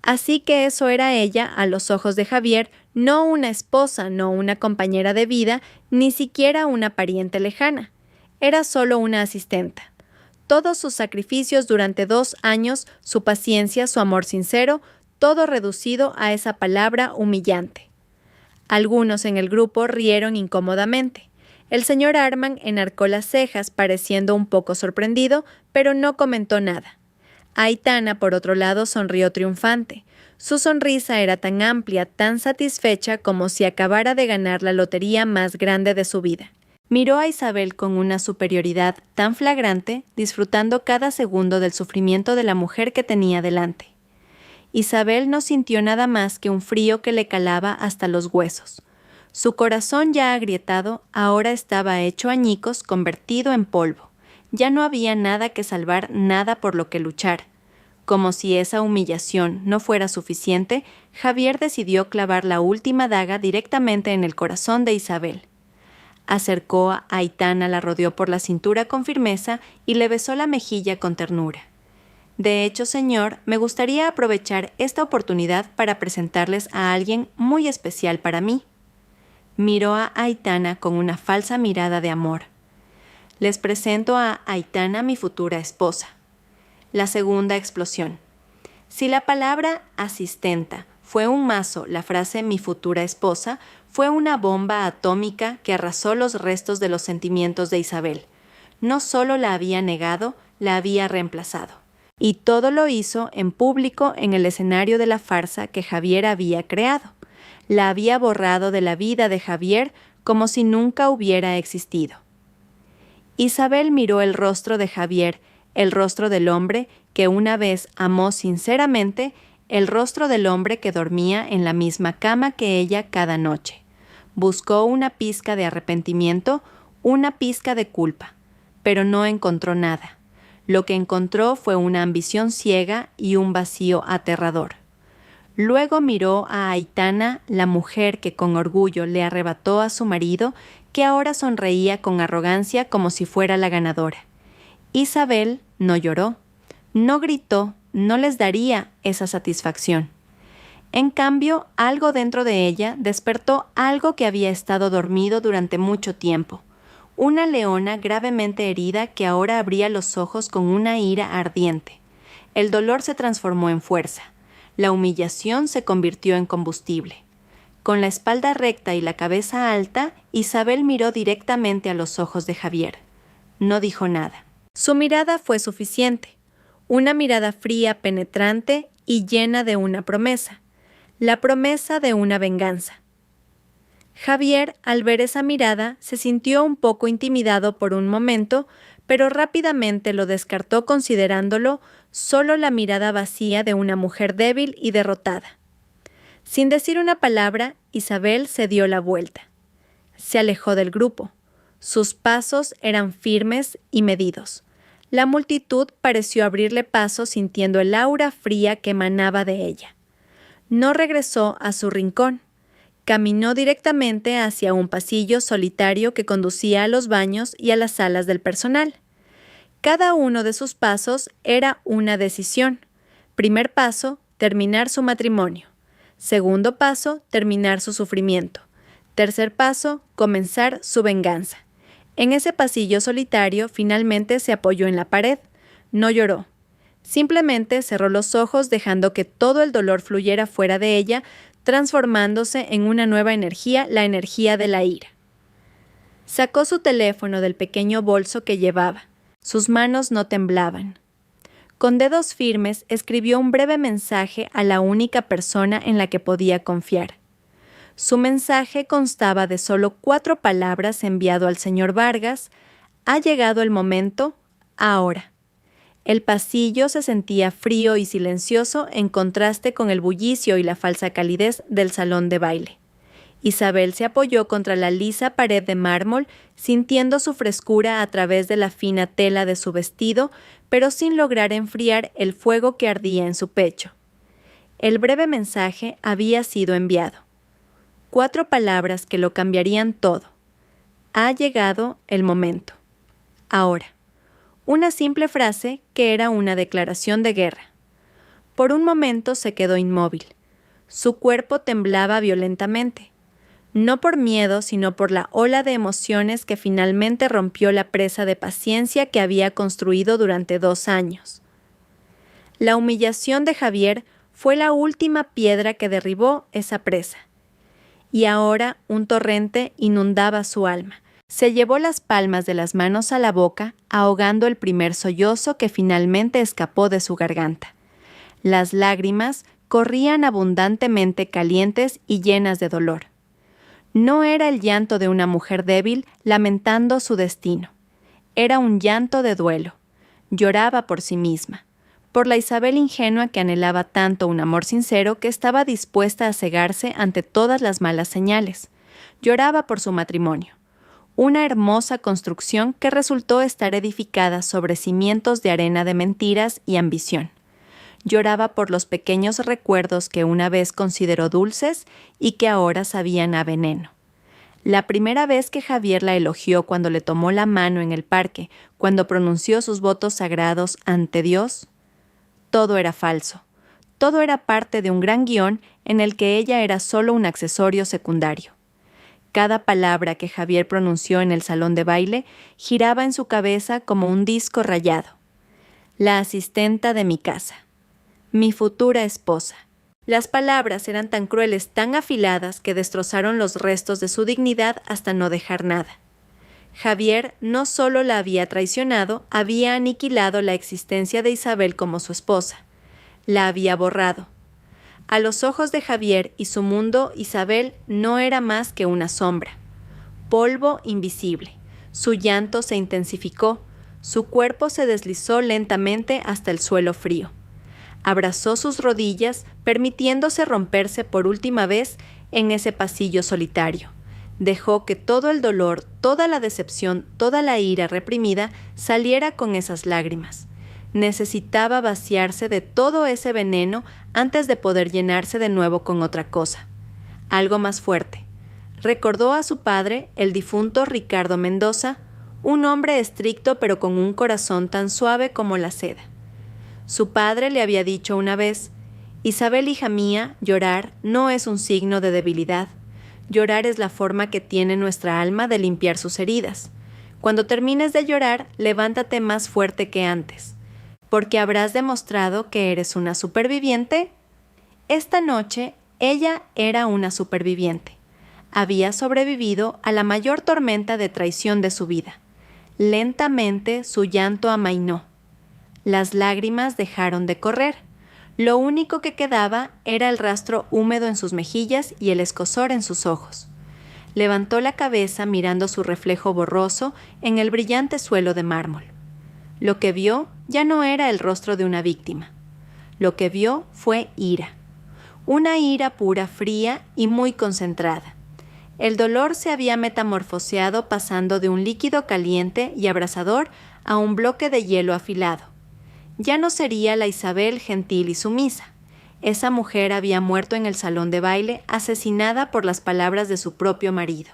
Así que eso era ella, a los ojos de Javier, no una esposa, no una compañera de vida, ni siquiera una pariente lejana. Era solo una asistenta. Todos sus sacrificios durante 2 años, su paciencia, su amor sincero, todo reducido a esa palabra humillante. Algunos en el grupo rieron incómodamente. El señor Arman enarcó las cejas, pareciendo un poco sorprendido, pero no comentó nada. Aitana, por otro lado, sonrió triunfante. Su sonrisa era tan amplia, tan satisfecha, como si acabara de ganar la lotería más grande de su vida. Miró a Isabel con una superioridad tan flagrante, disfrutando cada segundo del sufrimiento de la mujer que tenía delante. Isabel no sintió nada más que un frío que le calaba hasta los huesos. Su corazón ya agrietado ahora estaba hecho añicos, convertido en polvo. Ya no había nada que salvar, nada por lo que luchar. Como si esa humillación no fuera suficiente, Javier decidió clavar la última daga directamente en el corazón de Isabel. Acercó a Aitana, la rodeó por la cintura con firmeza y le besó la mejilla con ternura. «De hecho, señor, me gustaría aprovechar esta oportunidad para presentarles a alguien muy especial para mí». Miró a Aitana con una falsa mirada de amor. «Les presento a Aitana, mi futura esposa». La segunda explosión. Si la palabra asistenta fue un mazo, la frase «mi futura esposa» fue una bomba atómica que arrasó los restos de los sentimientos de Isabel. No solo la había negado, la había reemplazado. Y todo lo hizo en público en el escenario de la farsa que Javier había creado. La había borrado de la vida de Javier como si nunca hubiera existido. Isabel miró el rostro de Javier, el rostro del hombre que una vez amó sinceramente, el rostro del hombre que dormía en la misma cama que ella cada noche. Buscó una pizca de arrepentimiento, una pizca de culpa, pero no encontró nada. Lo que encontró fue una ambición ciega y un vacío aterrador. Luego miró a Aitana, la mujer que con orgullo le arrebató a su marido, que ahora sonreía con arrogancia como si fuera la ganadora. Isabel no lloró, no gritó, no les daría esa satisfacción. En cambio, algo dentro de ella despertó algo que había estado dormido durante mucho tiempo. Una leona gravemente herida que ahora abría los ojos con una ira ardiente. El dolor se transformó en fuerza. La humillación se convirtió en combustible. Con la espalda recta y la cabeza alta, Isabel miró directamente a los ojos de Javier. No dijo nada. Su mirada fue suficiente. Una mirada fría, penetrante y llena de una promesa. La promesa de una venganza. Javier, al ver esa mirada, se sintió un poco intimidado por un momento, pero rápidamente lo descartó considerándolo solo la mirada vacía de una mujer débil y derrotada. Sin decir una palabra, Isabel se dio la vuelta. Se alejó del grupo. Sus pasos eran firmes y medidos. La multitud pareció abrirle paso sintiendo el aura fría que emanaba de ella. No regresó a su rincón. Caminó directamente hacia un pasillo solitario que conducía a los baños y a las salas del personal. Cada uno de sus pasos era una decisión. Primer paso, terminar su matrimonio. Segundo paso, terminar su sufrimiento. Tercer paso, comenzar su venganza. En ese pasillo solitario finalmente se apoyó en la pared. No lloró. Simplemente cerró los ojos dejando que todo el dolor fluyera fuera de ella, transformándose en una nueva energía, la energía de la ira. Sacó su teléfono del pequeño bolso que llevaba. Sus manos no temblaban. Con dedos firmes escribió un breve mensaje a la única persona en la que podía confiar. Su mensaje constaba de solo 4 palabras enviado al señor Vargas. Ha llegado el momento, ahora. El pasillo se sentía frío y silencioso en contraste con el bullicio y la falsa calidez del salón de baile. Isabel se apoyó contra la lisa pared de mármol, sintiendo su frescura a través de la fina tela de su vestido, pero sin lograr enfriar el fuego que ardía en su pecho. El breve mensaje había sido enviado. 4 palabras que lo cambiarían todo. Ha llegado el momento. Ahora. Una simple frase que era una declaración de guerra. Por un momento se quedó inmóvil. Su cuerpo temblaba violentamente. No por miedo, sino por la ola de emociones que finalmente rompió la presa de paciencia que había construido durante 2 años. La humillación de Javier fue la última piedra que derribó esa presa. Y ahora un torrente inundaba su alma. Se llevó las palmas de las manos a la boca, ahogando el primer sollozo que finalmente escapó de su garganta. Las lágrimas corrían abundantemente calientes y llenas de dolor. No era el llanto de una mujer débil lamentando su destino. Era un llanto de duelo. Lloraba por sí misma, por la Isabel ingenua que anhelaba tanto un amor sincero que estaba dispuesta a cegarse ante todas las malas señales. Lloraba por su matrimonio. Una hermosa construcción que resultó estar edificada sobre cimientos de arena de mentiras y ambición. Lloraba por los pequeños recuerdos que una vez consideró dulces y que ahora sabían a veneno. La primera vez que Javier la elogió cuando le tomó la mano en el parque, cuando pronunció sus votos sagrados ante Dios, todo era falso. Todo era parte de un gran guión en el que ella era solo un accesorio secundario. Cada palabra que Javier pronunció en el salón de baile giraba en su cabeza como un disco rayado. La asistenta de mi casa. Mi futura esposa. Las palabras eran tan crueles, tan afiladas, que destrozaron los restos de su dignidad hasta no dejar nada. Javier no solo la había traicionado, había aniquilado la existencia de Isabel como su esposa. La había borrado. A los ojos de Javier y su mundo, Isabel no era más que una sombra. Polvo invisible. Su llanto se intensificó. Su cuerpo se deslizó lentamente hasta el suelo frío. Abrazó sus rodillas, permitiéndose romperse por última vez en ese pasillo solitario. Dejó que todo el dolor, toda la decepción, toda la ira reprimida saliera con esas lágrimas. Necesitaba vaciarse de todo ese veneno antes de poder llenarse de nuevo con otra cosa. Algo más fuerte, Recordó a su padre, el difunto Ricardo Mendoza, un hombre estricto pero con un corazón tan suave como la seda. Su padre le había dicho una vez: «Isabel, hija mía, llorar no es un signo de debilidad. Llorar es la forma que tiene nuestra alma de limpiar sus heridas. Cuando termines de llorar, levántate más fuerte que antes, porque habrás demostrado que eres una superviviente». Esta noche, ella era una superviviente. Había sobrevivido a la mayor tormenta de traición de su vida. Lentamente su llanto amainó. Las lágrimas dejaron de correr. Lo único que quedaba era el rastro húmedo en sus mejillas y el escozor en sus ojos. Levantó la cabeza mirando su reflejo borroso en el brillante suelo de mármol. Lo que vio ya no era el rostro de una víctima. Lo que vio fue ira. Una ira pura, fría y muy concentrada. El dolor se había metamorfoseado pasando de un líquido caliente y abrasador a un bloque de hielo afilado. Ya no sería la Isabel gentil y sumisa. Esa mujer había muerto en el salón de baile, asesinada por las palabras de su propio marido.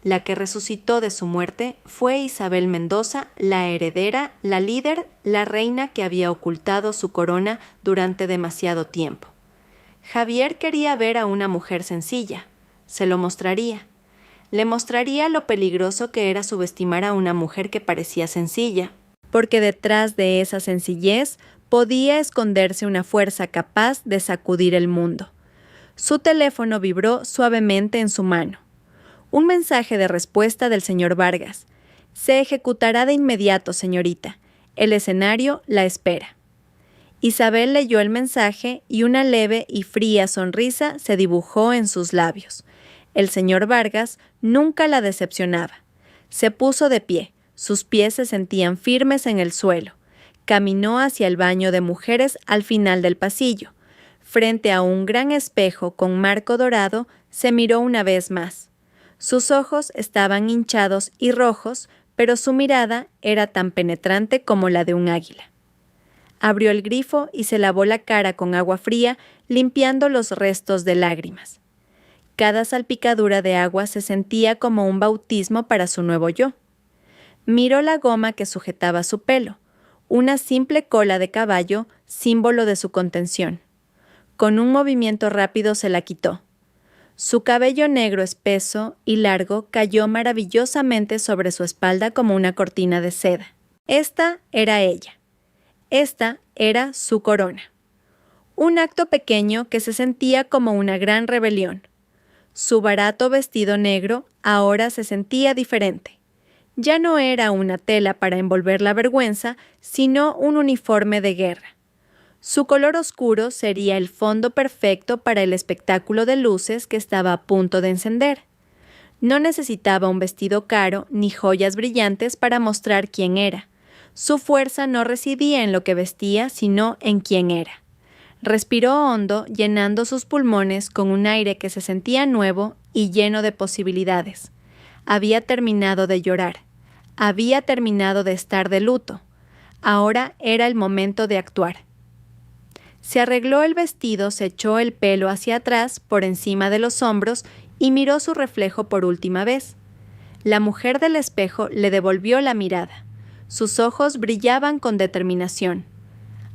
La que resucitó de su muerte fue Isabel Mendoza, la heredera, la líder, la reina que había ocultado su corona durante demasiado tiempo. Javier quería ver a una mujer sencilla. Se lo mostraría. Le mostraría lo peligroso que era subestimar a una mujer que parecía sencilla, porque detrás de esa sencillez podía esconderse una fuerza capaz de sacudir el mundo. Su teléfono vibró suavemente en su mano. Un mensaje de respuesta del señor Vargas. «Se ejecutará de inmediato, señorita. El escenario la espera». Isabel leyó el mensaje y una leve y fría sonrisa se dibujó en sus labios. El señor Vargas nunca la decepcionaba. Se puso de pie. Sus pies se sentían firmes en el suelo. Caminó hacia el baño de mujeres al final del pasillo. Frente a un gran espejo con marco dorado, se miró una vez más. Sus ojos estaban hinchados y rojos, pero su mirada era tan penetrante como la de un águila. Abrió el grifo y se lavó la cara con agua fría, limpiando los restos de lágrimas. Cada salpicadura de agua se sentía como un bautismo para su nuevo yo. Miró la goma que sujetaba su pelo, una simple cola de caballo, símbolo de su contención. Con un movimiento rápido se la quitó. Su cabello negro espeso y largo cayó maravillosamente sobre su espalda como una cortina de seda. Esta era ella. Esta era su corona. Un acto pequeño que se sentía como una gran rebelión. Su barato vestido negro ahora se sentía diferente. Ya no era una tela para envolver la vergüenza, sino un uniforme de guerra. Su color oscuro sería el fondo perfecto para el espectáculo de luces que estaba a punto de encender. No necesitaba un vestido caro ni joyas brillantes para mostrar quién era. Su fuerza no residía en lo que vestía, sino en quién era. Respiró hondo, llenando sus pulmones con un aire que se sentía nuevo y lleno de posibilidades. Había terminado de llorar. Había terminado de estar de luto. Ahora era el momento de actuar. Se arregló el vestido, se echó el pelo hacia atrás, por encima de los hombros, y miró su reflejo por última vez. La mujer del espejo le devolvió la mirada. Sus ojos brillaban con determinación.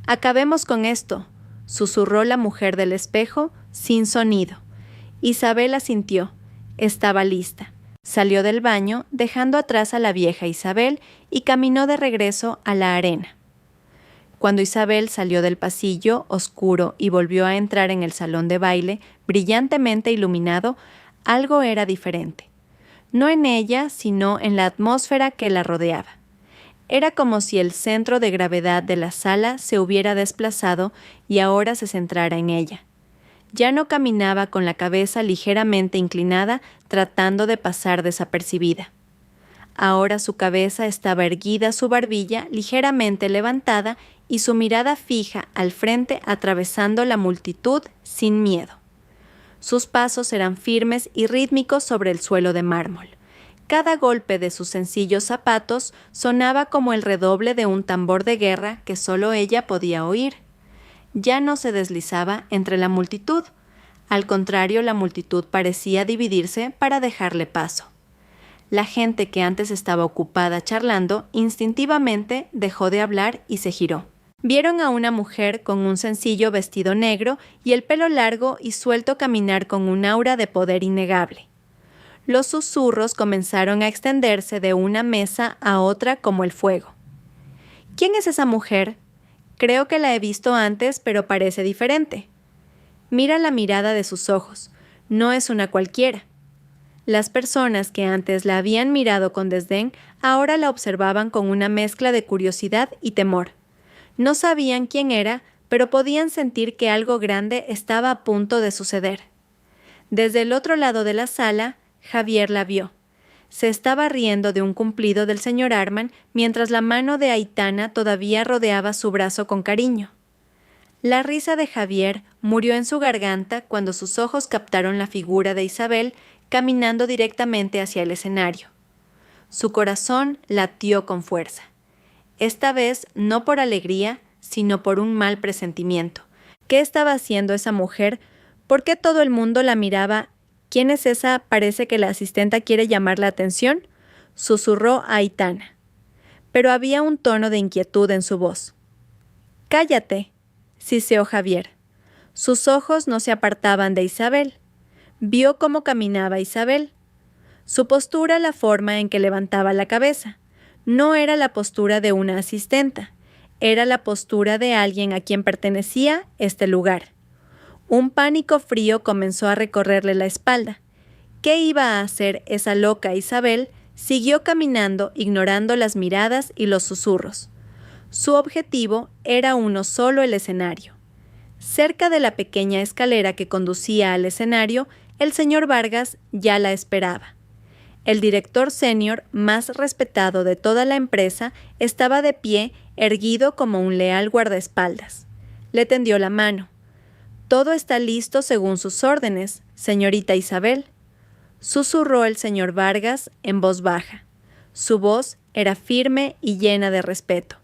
«Acabemos con esto», susurró la mujer del espejo, sin sonido. Isabel asintió. Estaba lista. Salió del baño, dejando atrás a la vieja Isabel, y caminó de regreso a la arena. Cuando Isabel salió del pasillo oscuro y volvió a entrar en el salón de baile, brillantemente iluminado, algo era diferente. No en ella, sino en la atmósfera que la rodeaba. Era como si el centro de gravedad de la sala se hubiera desplazado y ahora se centrara en ella. Ya no caminaba con la cabeza ligeramente inclinada, tratando de pasar desapercibida. Ahora su cabeza estaba erguida, su barbilla ligeramente levantada y su mirada fija al frente, atravesando la multitud sin miedo. Sus pasos eran firmes y rítmicos sobre el suelo de mármol. Cada golpe de sus sencillos zapatos sonaba como el redoble de un tambor de guerra que solo ella podía oír. Ya no se deslizaba entre la multitud. Al contrario, la multitud parecía dividirse para dejarle paso. La gente que antes estaba ocupada charlando instintivamente dejó de hablar y se giró. Vieron a una mujer con un sencillo vestido negro y el pelo largo y suelto caminar con un aura de poder innegable. Los susurros comenzaron a extenderse de una mesa a otra como el fuego. ¿Quién es esa mujer? Creo que la he visto antes, pero parece diferente. Mira la mirada de sus ojos. No es una cualquiera. Las personas que antes la habían mirado con desdén, ahora la observaban con una mezcla de curiosidad y temor. No sabían quién era, pero podían sentir que algo grande estaba a punto de suceder. Desde el otro lado de la sala, Javier la vio. Se estaba riendo de un cumplido del señor Arman mientras la mano de Aitana todavía rodeaba su brazo con cariño. La risa de Javier murió en su garganta cuando sus ojos captaron la figura de Isabel caminando directamente hacia el escenario. Su corazón latió con fuerza. Esta vez no por alegría, sino por un mal presentimiento. ¿Qué estaba haciendo esa mujer? ¿Por qué todo el mundo la miraba? ¿Quién es esa? Parece que la asistenta quiere llamar la atención, susurró a Aitana. Pero había un tono de inquietud en su voz. «Cállate», siseó Javier. Sus ojos no se apartaban de Isabel. Vio cómo caminaba Isabel. Su postura, la forma en que levantaba la cabeza. No era la postura de una asistenta, era la postura de alguien a quien pertenecía este lugar. Un pánico frío comenzó a recorrerle la espalda. ¿Qué iba a hacer esa loca Isabel? Siguió caminando, ignorando las miradas y los susurros. Su objetivo era uno solo: el escenario. Cerca de la pequeña escalera que conducía al escenario, el señor Vargas ya la esperaba. El director senior, más respetado de toda la empresa, estaba de pie, erguido como un leal guardaespaldas. Le tendió la mano. «Todo está listo según sus órdenes, señorita Isabel», susurró el señor Vargas en voz baja. Su voz era firme y llena de respeto.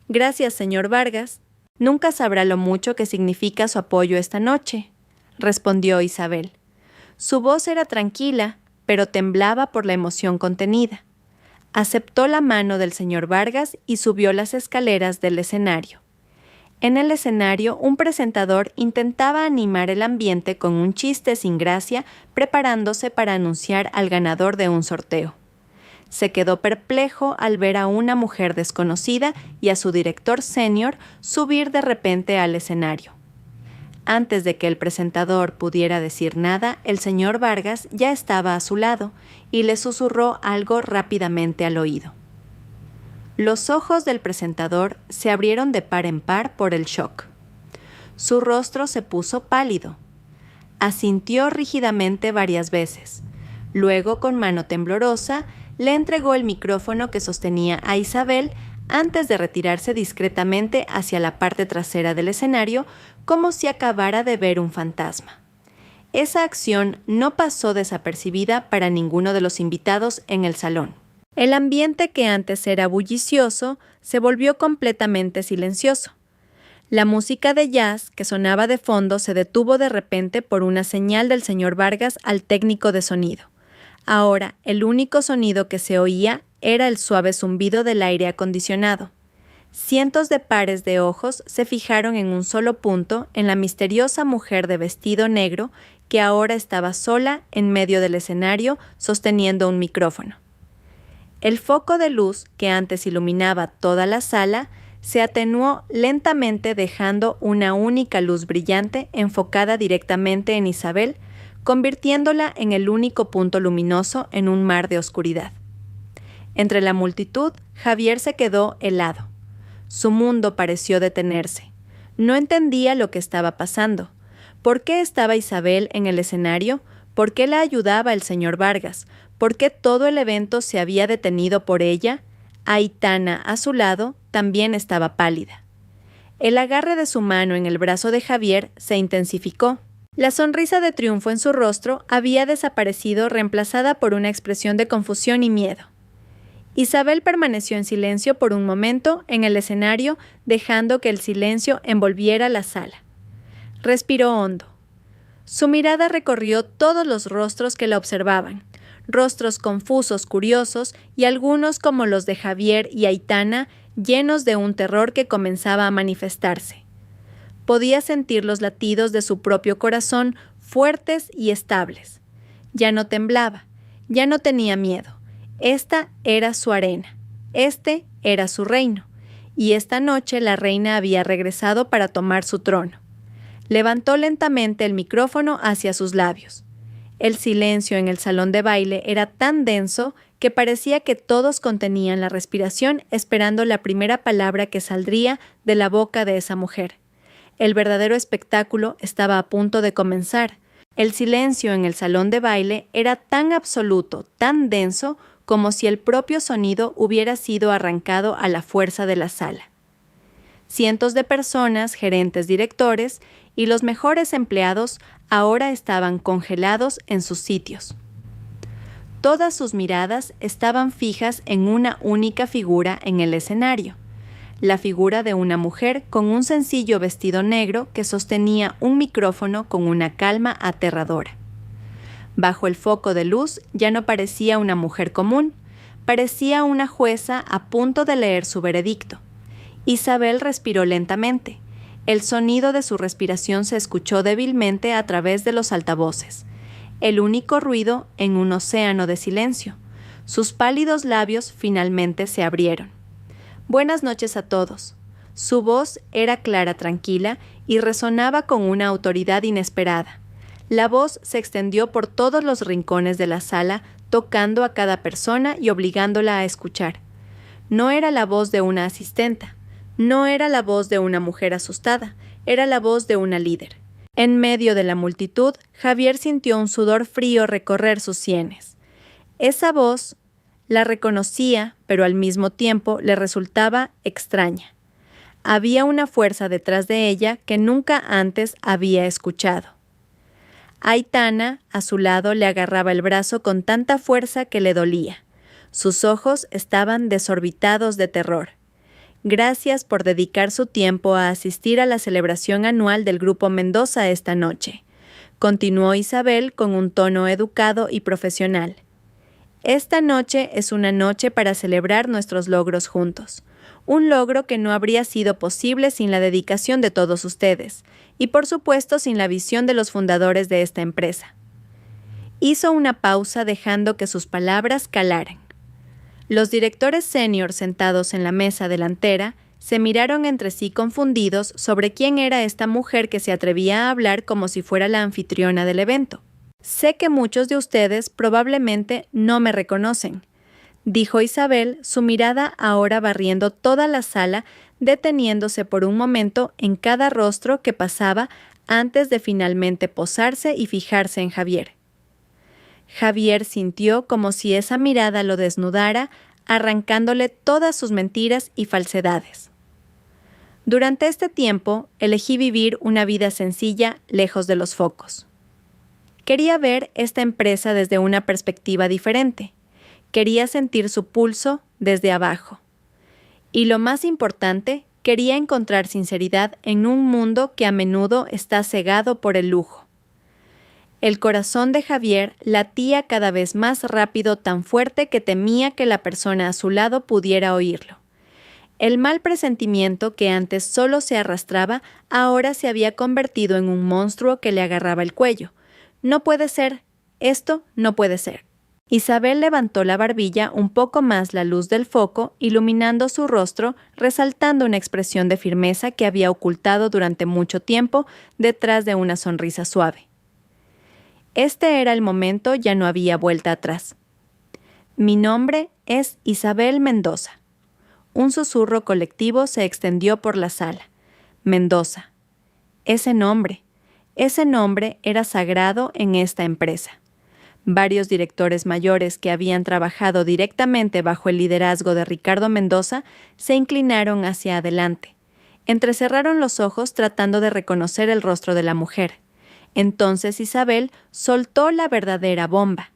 «Gracias, señor Vargas. Nunca sabrá lo mucho que significa su apoyo esta noche», respondió Isabel. Su voz era tranquila, pero temblaba por la emoción contenida. Aceptó la mano del señor Vargas y subió las escaleras del escenario. En el escenario, un presentador intentaba animar el ambiente con un chiste sin gracia, preparándose para anunciar al ganador de un sorteo. Se quedó perplejo al ver a una mujer desconocida y a su director senior subir de repente al escenario. Antes de que el presentador pudiera decir nada, el señor Vargas ya estaba a su lado y le susurró algo rápidamente al oído. Los ojos del presentador se abrieron de par en par por el shock. Su rostro se puso pálido. Asintió rígidamente varias veces. Luego, con mano temblorosa, le entregó el micrófono que sostenía a Isabel antes de retirarse discretamente hacia la parte trasera del escenario, como si acabara de ver un fantasma. Esa acción no pasó desapercibida para ninguno de los invitados en el salón. El ambiente, que antes era bullicioso, se volvió completamente silencioso. La música de jazz que sonaba de fondo se detuvo de repente por una señal del señor Vargas al técnico de sonido. Ahora, el único sonido que se oía era el suave zumbido del aire acondicionado. Cientos de pares de ojos se fijaron en un solo punto en la misteriosa mujer de vestido negro que ahora estaba sola en medio del escenario sosteniendo un micrófono. El foco de luz que antes iluminaba toda la sala se atenuó lentamente, dejando una única luz brillante enfocada directamente en Isabel, convirtiéndola en el único punto luminoso en un mar de oscuridad. Entre la multitud, Javier se quedó helado. Su mundo pareció detenerse. No entendía lo que estaba pasando. ¿Por qué estaba Isabel en el escenario? ¿Por qué la ayudaba el señor Vargas? ¿Por qué todo el evento se había detenido por ella? Aitana, a su lado, también estaba pálida. El agarre de su mano en el brazo de Javier se intensificó. La sonrisa de triunfo en su rostro había desaparecido, reemplazada por una expresión de confusión y miedo. Isabel permaneció en silencio por un momento en el escenario, dejando que el silencio envolviera la sala. Respiró hondo. Su mirada recorrió todos los rostros que la observaban, rostros confusos, curiosos y algunos como los de Javier y Aitana, llenos de un terror que comenzaba a manifestarse. Podía sentir los latidos de su propio corazón fuertes y estables. Ya no temblaba, ya no tenía miedo. Esta era su arena, este era su reino, y esta noche la reina había regresado para tomar su trono. Levantó lentamente el micrófono hacia sus labios. El silencio en el salón de baile era tan denso que parecía que todos contenían la respiración esperando la primera palabra que saldría de la boca de esa mujer. El verdadero espectáculo estaba a punto de comenzar. El silencio en el salón de baile era tan absoluto, tan denso, como si el propio sonido hubiera sido arrancado a la fuerza de la sala. Cientos de personas, gerentes, directores y los mejores empleados ahora estaban congelados en sus sitios. Todas sus miradas estaban fijas en una única figura en el escenario, la figura de una mujer con un sencillo vestido negro que sostenía un micrófono con una calma aterradora. Bajo el foco de luz ya no parecía una mujer común, parecía una jueza a punto de leer su veredicto. Isabel respiró lentamente. El sonido de su respiración se escuchó débilmente a través de los altavoces. El único ruido en un océano de silencio. Sus pálidos labios finalmente se abrieron. Buenas noches a todos. Su voz era clara, tranquila y resonaba con una autoridad inesperada. La voz se extendió por todos los rincones de la sala, tocando a cada persona y obligándola a escuchar. No era la voz de una asistenta. No era la voz de una mujer asustada, era la voz de una líder. En medio de la multitud, Javier sintió un sudor frío recorrer sus sienes. Esa voz la reconocía, pero al mismo tiempo le resultaba extraña. Había una fuerza detrás de ella que nunca antes había escuchado. Aitana, a su lado, le agarraba el brazo con tanta fuerza que le dolía. Sus ojos estaban desorbitados de terror. Gracias por dedicar su tiempo a asistir a la celebración anual del Grupo Mendoza esta noche, continuó Isabel con un tono educado y profesional. Esta noche es una noche para celebrar nuestros logros juntos, un logro que no habría sido posible sin la dedicación de todos ustedes, y por supuesto sin la visión de los fundadores de esta empresa. Hizo una pausa dejando que sus palabras calaran. Los directores senior sentados en la mesa delantera se miraron entre sí confundidos sobre quién era esta mujer que se atrevía a hablar como si fuera la anfitriona del evento. Sé que muchos de ustedes probablemente no me reconocen, dijo Isabel, su mirada ahora barriendo toda la sala, deteniéndose por un momento en cada rostro que pasaba antes de finalmente posarse y fijarse en Javier. Javier sintió como si esa mirada lo desnudara, arrancándole todas sus mentiras y falsedades. Durante este tiempo, elegí vivir una vida sencilla, lejos de los focos. Quería ver esta empresa desde una perspectiva diferente. Quería sentir su pulso desde abajo. Y lo más importante, quería encontrar sinceridad en un mundo que a menudo está cegado por el lujo. El corazón de Javier latía cada vez más rápido, tan fuerte que temía que la persona a su lado pudiera oírlo. El mal presentimiento que antes solo se arrastraba, ahora se había convertido en un monstruo que le agarraba el cuello. No puede ser, esto no puede ser. Isabel levantó la barbilla un poco más la luz del foco, iluminando su rostro, resaltando una expresión de firmeza que había ocultado durante mucho tiempo detrás de una sonrisa suave. Este era el momento, ya no había vuelta atrás. Mi nombre es Isabel Mendoza. Un susurro colectivo se extendió por la sala. Mendoza. Ese nombre era sagrado en esta empresa. Varios directores mayores que habían trabajado directamente bajo el liderazgo de Ricardo Mendoza se inclinaron hacia adelante. Entrecerraron los ojos tratando de reconocer el rostro de la mujer. Entonces Isabel soltó la verdadera bomba.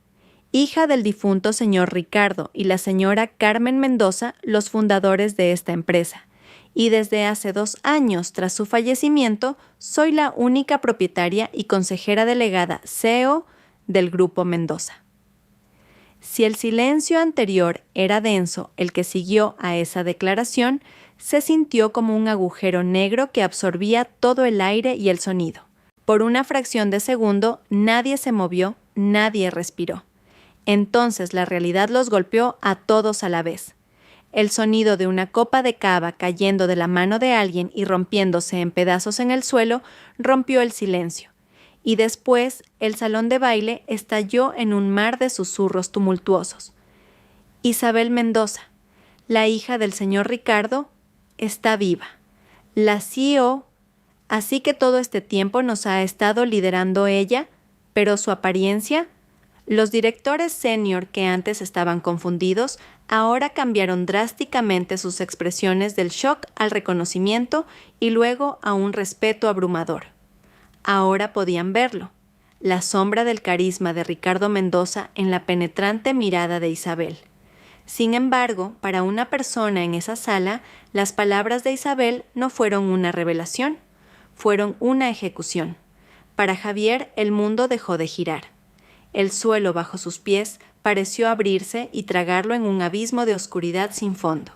Hija del difunto señor Ricardo y la señora Carmen Mendoza, los fundadores de esta empresa. y desde hace 2 años tras su fallecimiento soy la única propietaria y consejera delegada CEO del Grupo Mendoza. Si el silencio anterior era denso, el que siguió a esa declaración se sintió como un agujero negro que absorbía todo el aire y el sonido. Por una fracción de segundo, nadie se movió, nadie respiró. Entonces la realidad los golpeó a todos a la vez. El sonido de una copa de cava cayendo de la mano de alguien y rompiéndose en pedazos en el suelo rompió el silencio. Y después el salón de baile estalló en un mar de susurros tumultuosos. Isabel Mendoza, la hija del señor Ricardo, está viva. La CEO, así que todo este tiempo nos ha estado liderando ella, pero su apariencia. Los directores senior que antes estaban confundidos, ahora cambiaron drásticamente sus expresiones del shock al reconocimiento y luego a un respeto abrumador. Ahora podían verlo, la sombra del carisma de Ricardo Mendoza en la penetrante mirada de Isabel. Sin embargo, para una persona en esa sala, las palabras de Isabel no fueron una revelación, fueron una ejecución. Para Javier, el mundo dejó de girar. El suelo bajo sus pies pareció abrirse y tragarlo en un abismo de oscuridad sin fondo.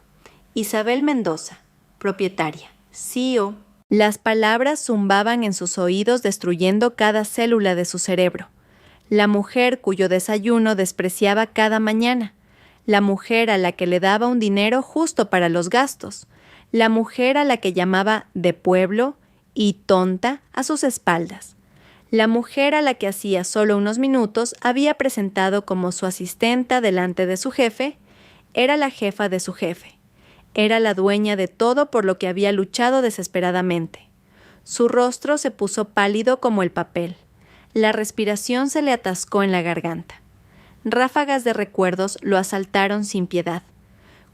Isabel Mendoza, propietaria, CEO. Las palabras zumbaban en sus oídos destruyendo cada célula de su cerebro. La mujer cuyo desayuno despreciaba cada mañana. La mujer a la que le daba un dinero justo para los gastos. La mujer a la que llamaba de pueblo y tonta a sus espaldas. La mujer a la que hacía solo unos minutos había presentado como su asistenta delante de su jefe, era la jefa de su jefe. Era la dueña de todo por lo que había luchado desesperadamente. Su rostro se puso pálido como el papel. La respiración se le atascó en la garganta. Ráfagas de recuerdos lo asaltaron sin piedad.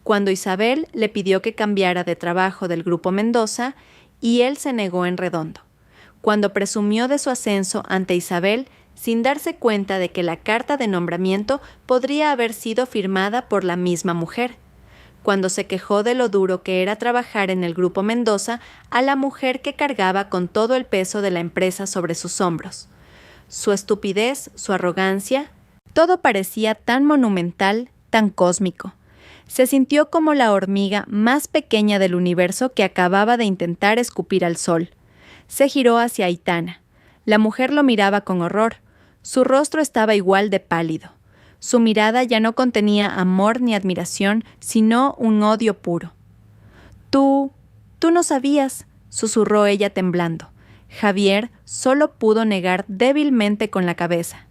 Cuando Isabel le pidió que cambiara de trabajo del Grupo Mendoza, y él se negó en redondo. Cuando presumió de su ascenso ante Isabel, sin darse cuenta de que la carta de nombramiento podría haber sido firmada por la misma mujer. Cuando se quejó de lo duro que era trabajar en el Grupo Mendoza a la mujer que cargaba con todo el peso de la empresa sobre sus hombros. Su estupidez, su arrogancia, todo parecía tan monumental, tan cósmico. Se sintió como la hormiga más pequeña del universo que acababa de intentar escupir al sol. Se giró hacia Aitana. La mujer lo miraba con horror. Su rostro estaba igual de pálido. Su mirada ya no contenía amor ni admiración, sino un odio puro. Tú no sabías, susurró ella temblando. Javier solo pudo negar débilmente con la cabeza.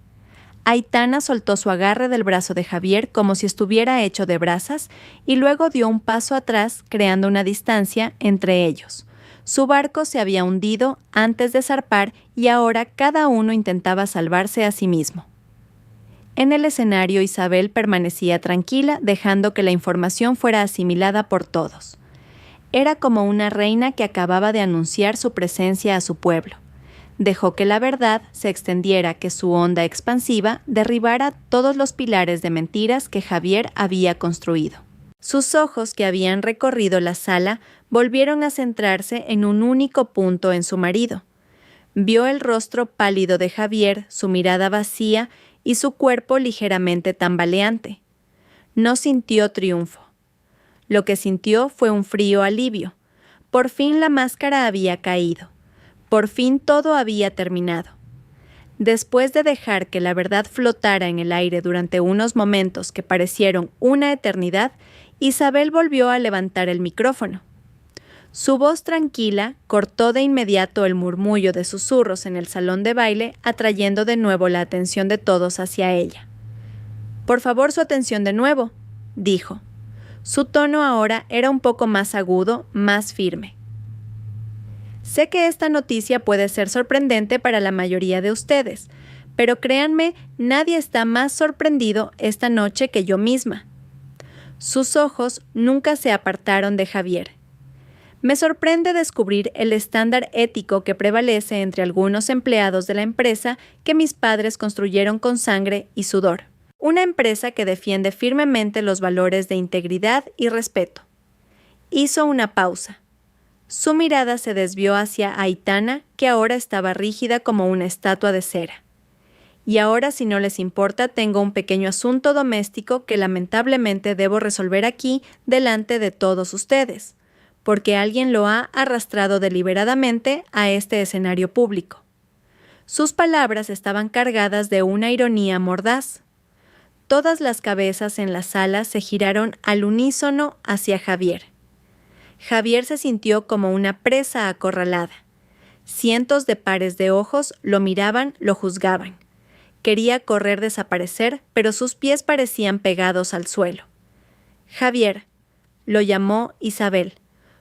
Aitana soltó su agarre del brazo de Javier como si estuviera hecho de brasas y luego dio un paso atrás, creando una distancia entre ellos. Su barco se había hundido antes de zarpar y ahora cada uno intentaba salvarse a sí mismo. En el escenario, Isabel permanecía tranquila, dejando que la información fuera asimilada por todos. Era como una reina que acababa de anunciar su presencia a su pueblo. Dejó que la verdad se extendiera, que su onda expansiva derribara todos los pilares de mentiras que Javier había construido. Sus ojos, que habían recorrido la sala, volvieron a centrarse en un único punto en su marido. Vio el rostro pálido de Javier, su mirada vacía y su cuerpo ligeramente tambaleante. No sintió triunfo. Lo que sintió fue un frío alivio. Por fin la máscara había caído. Por fin todo había terminado. Después de dejar que la verdad flotara en el aire durante unos momentos que parecieron una eternidad, Isabel volvió a levantar el micrófono. Su voz tranquila cortó de inmediato el murmullo de susurros en el salón de baile, atrayendo de nuevo la atención de todos hacia ella. «Por favor, su atención de nuevo», dijo. Su tono ahora era un poco más agudo, más firme. Sé que esta noticia puede ser sorprendente para la mayoría de ustedes, pero créanme, nadie está más sorprendido esta noche que yo misma. Sus ojos nunca se apartaron de Javier. Me sorprende descubrir el estándar ético que prevalece entre algunos empleados de la empresa que mis padres construyeron con sangre y sudor. Una empresa que defiende firmemente los valores de integridad y respeto. Hizo una pausa. Su mirada se desvió hacia Aitana, que ahora estaba rígida como una estatua de cera. Y ahora, si no les importa, tengo un pequeño asunto doméstico que lamentablemente debo resolver aquí delante de todos ustedes, porque alguien lo ha arrastrado deliberadamente a este escenario público. Sus palabras estaban cargadas de una ironía mordaz. Todas las cabezas en la sala se giraron al unísono hacia Javier. Javier se sintió como una presa acorralada. Cientos de pares de ojos lo miraban, lo juzgaban. Quería correr, desaparecer, pero sus pies parecían pegados al suelo. Javier, lo llamó Isabel.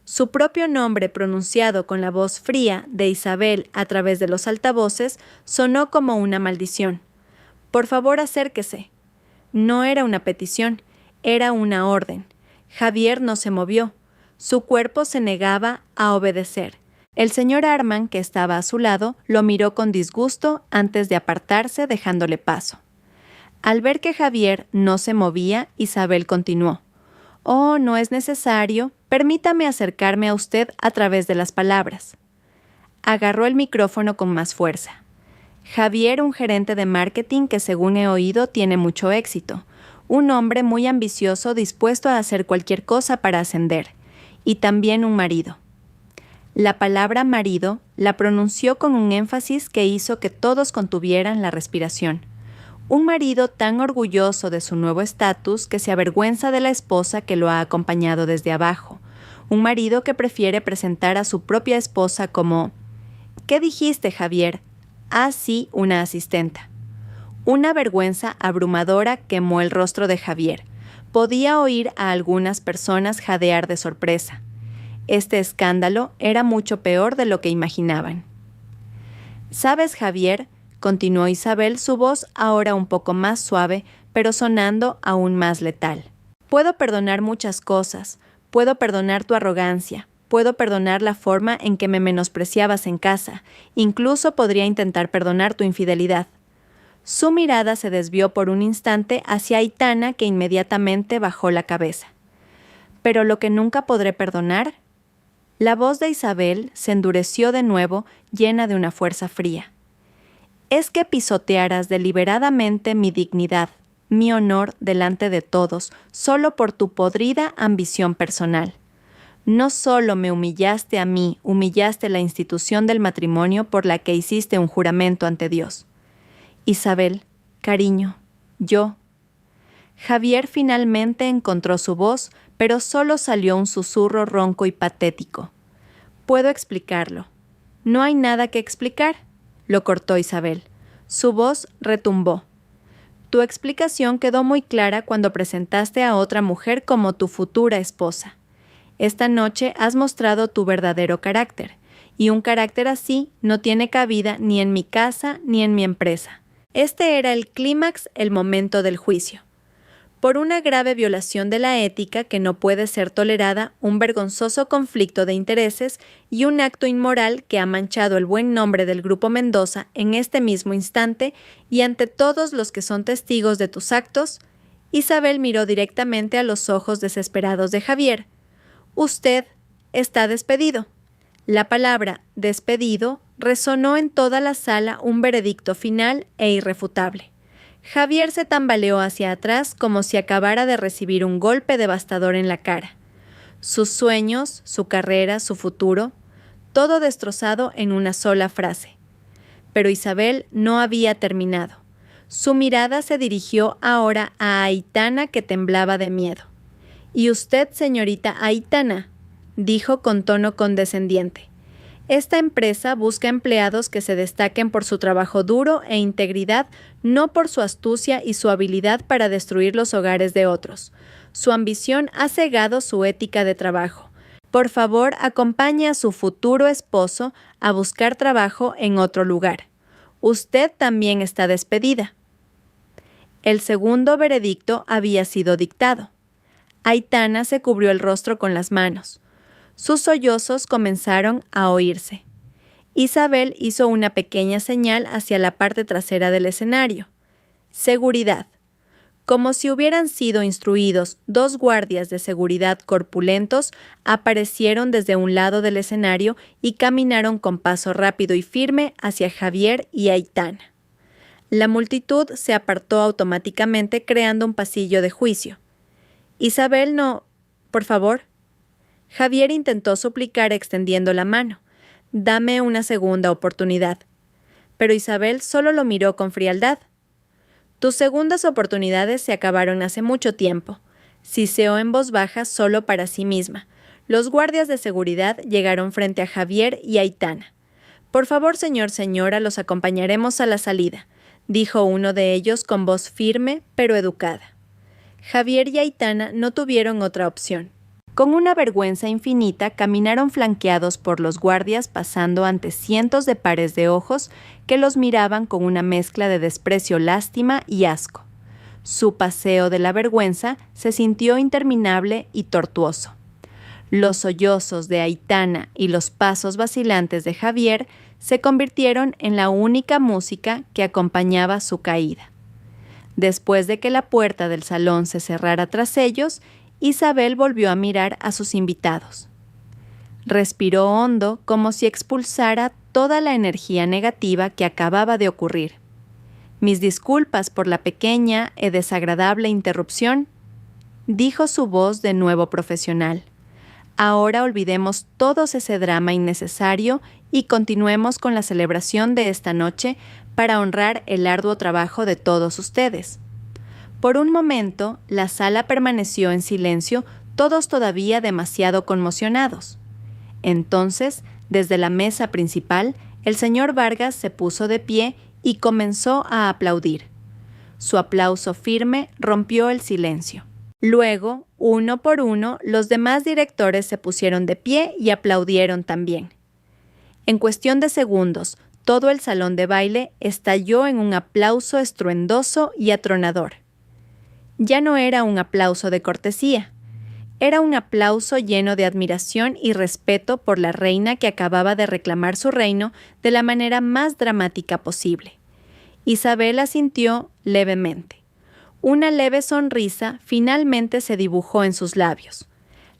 Su propio nombre pronunciado con la voz fría de Isabel a través de los altavoces sonó como una maldición. Por favor, acérquese. No era una petición, era una orden. Javier no se movió. Su cuerpo se negaba a obedecer. El señor Arman, que estaba a su lado, lo miró con disgusto antes de apartarse, dejándole paso. Al ver que Javier no se movía, Isabel continuó. «Oh, no es necesario. Permítame acercarme a usted a través de las palabras». Agarró el micrófono con más fuerza. Javier, un gerente de marketing que, según he oído, tiene mucho éxito. Un hombre muy ambicioso dispuesto a hacer cualquier cosa para ascender. Y también un marido. La palabra marido la pronunció con un énfasis que hizo que todos contuvieran la respiración. Un marido tan orgulloso de su nuevo estatus que se avergüenza de la esposa que lo ha acompañado desde abajo. Un marido que prefiere presentar a su propia esposa como «¿Qué dijiste, Javier?» «Ah, sí, una asistenta». Una vergüenza abrumadora quemó el rostro de Javier. Podía oír a algunas personas jadear de sorpresa. Este escándalo era mucho peor de lo que imaginaban. «¿Sabes, Javier?», continuó Isabel, su voz ahora un poco más suave, pero sonando aún más letal. «Puedo perdonar muchas cosas. Puedo perdonar tu arrogancia. Puedo perdonar la forma en que me menospreciabas en casa. Incluso podría intentar perdonar tu infidelidad». Su mirada se desvió por un instante hacia Aitana, que inmediatamente bajó la cabeza. «¿Pero lo que nunca podré perdonar?». La voz de Isabel se endureció de nuevo, llena de una fuerza fría. «Es que pisotearas deliberadamente mi dignidad, mi honor delante de todos, solo por tu podrida ambición personal. No solo me humillaste a mí, humillaste la institución del matrimonio por la que hiciste un juramento ante Dios. Isabel, cariño, yo». Javier finalmente encontró su voz, pero solo salió un susurro ronco y patético. «Puedo explicarlo». «No hay nada que explicar», lo cortó Isabel. Su voz retumbó. «Tu explicación quedó muy clara cuando presentaste a otra mujer como tu futura esposa. Esta noche has mostrado tu verdadero carácter, y un carácter así no tiene cabida ni en mi casa ni en mi empresa». Este era el clímax, el momento del juicio. Por una grave violación de la ética que no puede ser tolerada, un vergonzoso conflicto de intereses y un acto inmoral que ha manchado el buen nombre del Grupo Mendoza en este mismo instante y ante todos los que son testigos de tus actos, Isabel miró directamente a los ojos desesperados de Javier. «Usted está despedido». La palabra «despedido» resonó en toda la sala un veredicto final e irrefutable. Javier se tambaleó hacia atrás como si acabara de recibir un golpe devastador en la cara. Sus sueños, su carrera, su futuro, todo destrozado en una sola frase. Pero Isabel no había terminado. Su mirada se dirigió ahora a Aitana, que temblaba de miedo. «¿Y usted, señorita Aitana?», dijo con tono condescendiente. «Esta empresa busca empleados que se destaquen por su trabajo duro e integridad, no por su astucia y su habilidad para destruir los hogares de otros. Su ambición ha cegado su ética de trabajo. Por favor, acompañe a su futuro esposo a buscar trabajo en otro lugar. Usted también está despedida». El segundo veredicto había sido dictado. Aitana se cubrió el rostro con las manos. Sus sollozos comenzaron a oírse. Isabel hizo una pequeña señal hacia la parte trasera del escenario. «Seguridad». Como si hubieran sido instruidos, 2 guardias de seguridad corpulentos aparecieron desde un lado del escenario y caminaron con paso rápido y firme hacia Javier y Aitana. La multitud se apartó automáticamente creando un pasillo de juicio. Isabel no... Por favor. Javier intentó suplicar extendiendo la mano. Dame una segunda oportunidad. Pero Isabel solo lo miró con frialdad. Tus segundas oportunidades se acabaron hace mucho tiempo. Siseó en voz baja solo para sí misma. Los guardias de seguridad llegaron frente a Javier y Aitana. Por favor, señora, los acompañaremos a la salida, dijo uno de ellos con voz firme pero educada. Javier y Aitana no tuvieron otra opción. Con una vergüenza infinita caminaron flanqueados por los guardias pasando ante cientos de pares de ojos que los miraban con una mezcla de desprecio, lástima y asco. Su paseo de la vergüenza se sintió interminable y tortuoso. Los sollozos de Aitana y los pasos vacilantes de Javier se convirtieron en la única música que acompañaba su caída. Después de que la puerta del salón se cerrara tras ellos, Isabel volvió a mirar a sus invitados. Respiró hondo como si expulsara toda la energía negativa que acababa de ocurrir. Mis disculpas por la pequeña y desagradable interrupción, dijo su voz de nuevo profesional. Ahora olvidemos todo ese drama innecesario y continuemos con la celebración de esta noche para honrar el arduo trabajo de todos ustedes. Por un momento, la sala permaneció en silencio, todos todavía demasiado conmocionados. Entonces, desde la mesa principal, el señor Vargas se puso de pie y comenzó a aplaudir. Su aplauso firme rompió el silencio. Luego, uno por uno, los demás directores se pusieron de pie y aplaudieron también. En cuestión de segundos, todo el salón de baile estalló en un aplauso estruendoso y atronador. Ya no era un aplauso de cortesía. Era un aplauso lleno de admiración y respeto por la reina que acababa de reclamar su reino de la manera más dramática posible. Isabel asintió levemente. Una leve sonrisa finalmente se dibujó en sus labios.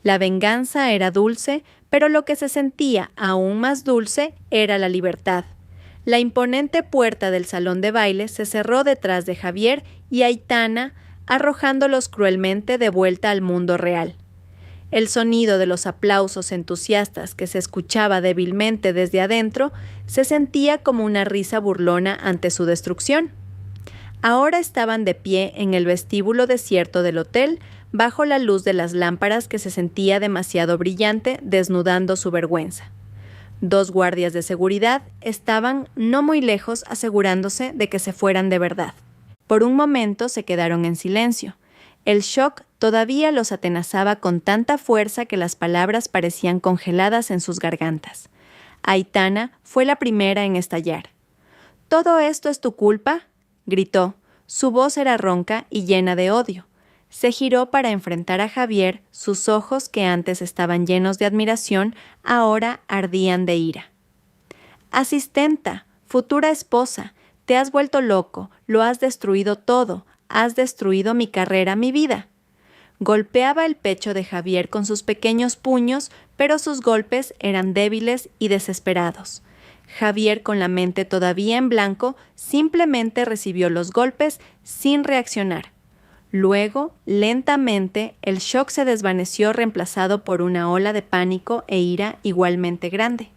La venganza era dulce, pero lo que se sentía aún más dulce era la libertad. La imponente puerta del salón de baile se cerró detrás de Javier y Aitana, arrojándolos cruelmente de vuelta al mundo real. El sonido de los aplausos entusiastas que se escuchaba débilmente desde adentro se sentía como una risa burlona ante su destrucción. Ahora estaban de pie en el vestíbulo desierto del hotel, bajo la luz de las lámparas que se sentía demasiado brillante, desnudando su vergüenza. 2 guardias de seguridad estaban no muy lejos asegurándose de que se fueran de verdad. Por un momento se quedaron en silencio. El shock todavía los atenazaba con tanta fuerza que las palabras parecían congeladas en sus gargantas. Aitana fue la primera en estallar. «¿Todo esto es tu culpa?», gritó. Su voz era ronca y llena de odio. Se giró para enfrentar a Javier, sus ojos, que antes estaban llenos de admiración, ahora ardían de ira. «Asistenta, futura esposa, te has vuelto loco, lo has destruido todo, has destruido mi carrera, mi vida». Golpeaba el pecho de Javier con sus pequeños puños, pero sus golpes eran débiles y desesperados. Javier, con la mente todavía en blanco, simplemente recibió los golpes sin reaccionar. Luego, lentamente, el shock se desvaneció reemplazado por una ola de pánico e ira igualmente grande.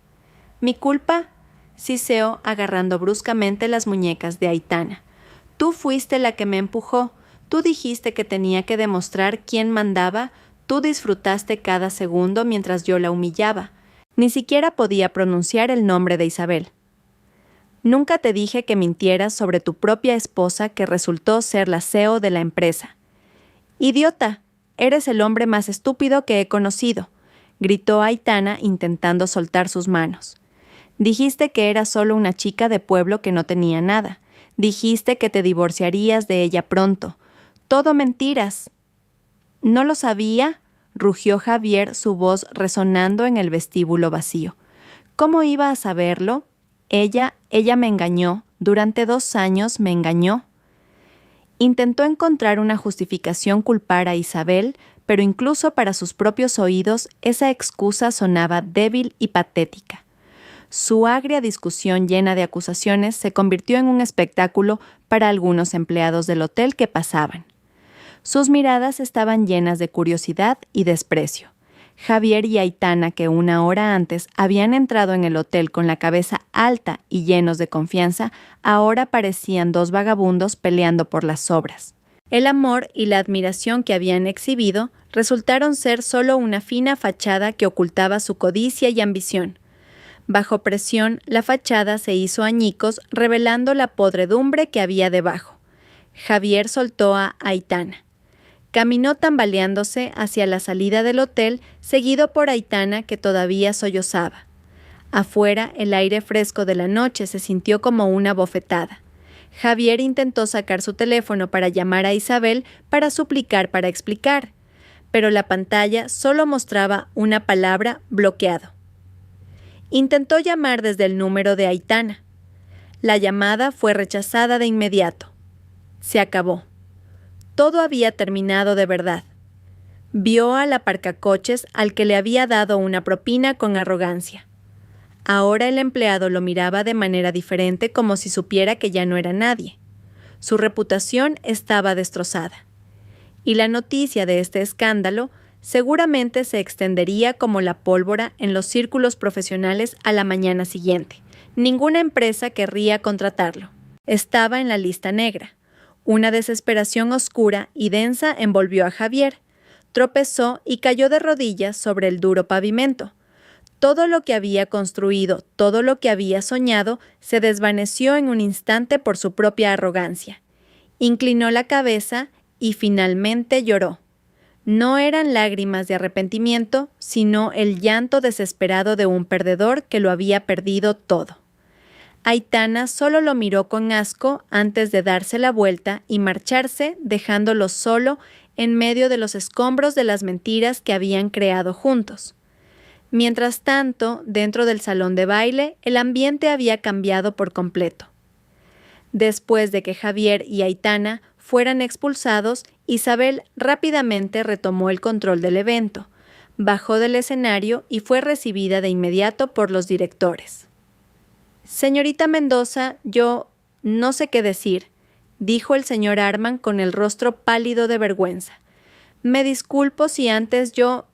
«¿Mi culpa?», siseó agarrando bruscamente las muñecas de Aitana. «Tú fuiste la que me empujó. Tú dijiste que tenía que demostrar quién mandaba. Tú disfrutaste cada segundo mientras yo la humillaba». Ni siquiera podía pronunciar el nombre de Isabel. «Nunca te dije que mintieras sobre tu propia esposa que resultó ser la CEO de la empresa». «Idiota, eres el hombre más estúpido que he conocido», gritó Aitana intentando soltar sus manos. «Dijiste que era solo una chica de pueblo que no tenía nada. Dijiste que te divorciarías de ella pronto. Todo mentiras». «¿No lo sabía?», rugió Javier, su voz resonando en el vestíbulo vacío. «¿Cómo iba a saberlo? Ella me engañó. Durante 2 años me engañó». Intentó encontrar una justificación culpar a Isabel, pero incluso para sus propios oídos esa excusa sonaba débil y patética. Su agria discusión llena de acusaciones se convirtió en un espectáculo para algunos empleados del hotel que pasaban. Sus miradas estaban llenas de curiosidad y desprecio. Javier y Aitana, que una hora antes habían entrado en el hotel con la cabeza alta y llenos de confianza, ahora parecían dos vagabundos peleando por las sobras. El amor y la admiración que habían exhibido resultaron ser solo una fina fachada que ocultaba su codicia y ambición. Bajo presión, la fachada se hizo añicos, revelando la podredumbre que había debajo. Javier soltó a Aitana. Caminó tambaleándose hacia la salida del hotel, seguido por Aitana, que todavía sollozaba. Afuera, el aire fresco de la noche se sintió como una bofetada. Javier intentó sacar su teléfono para llamar a Isabel para suplicar para explicar, pero la pantalla solo mostraba una palabra: bloqueado. Intentó llamar desde el número de Aitana. La llamada fue rechazada de inmediato. Se acabó. Todo había terminado de verdad. Vio al aparcacoches al que le había dado una propina con arrogancia. Ahora el empleado lo miraba de manera diferente, como si supiera que ya no era nadie. Su reputación estaba destrozada. Y la noticia de este escándalo seguramente se extendería como la pólvora en los círculos profesionales a la mañana siguiente. Ninguna empresa querría contratarlo. Estaba en la lista negra. Una desesperación oscura y densa envolvió a Javier. Tropezó y cayó de rodillas sobre el duro pavimento. Todo lo que había construido, todo lo que había soñado, se desvaneció en un instante por su propia arrogancia. Inclinó la cabeza y finalmente lloró. No eran lágrimas de arrepentimiento, sino el llanto desesperado de un perdedor que lo había perdido todo. Aitana solo lo miró con asco antes de darse la vuelta y marcharse, dejándolo solo en medio de los escombros de las mentiras que habían creado juntos. Mientras tanto, dentro del salón de baile, el ambiente había cambiado por completo. Después de que Javier y Aitana fueran expulsados, Isabel rápidamente retomó el control del evento, bajó del escenario y fue recibida de inmediato por los directores. «Señorita Mendoza, yo no sé qué decir», dijo el señor Arman con el rostro pálido de vergüenza. «Me disculpo si antes yo...»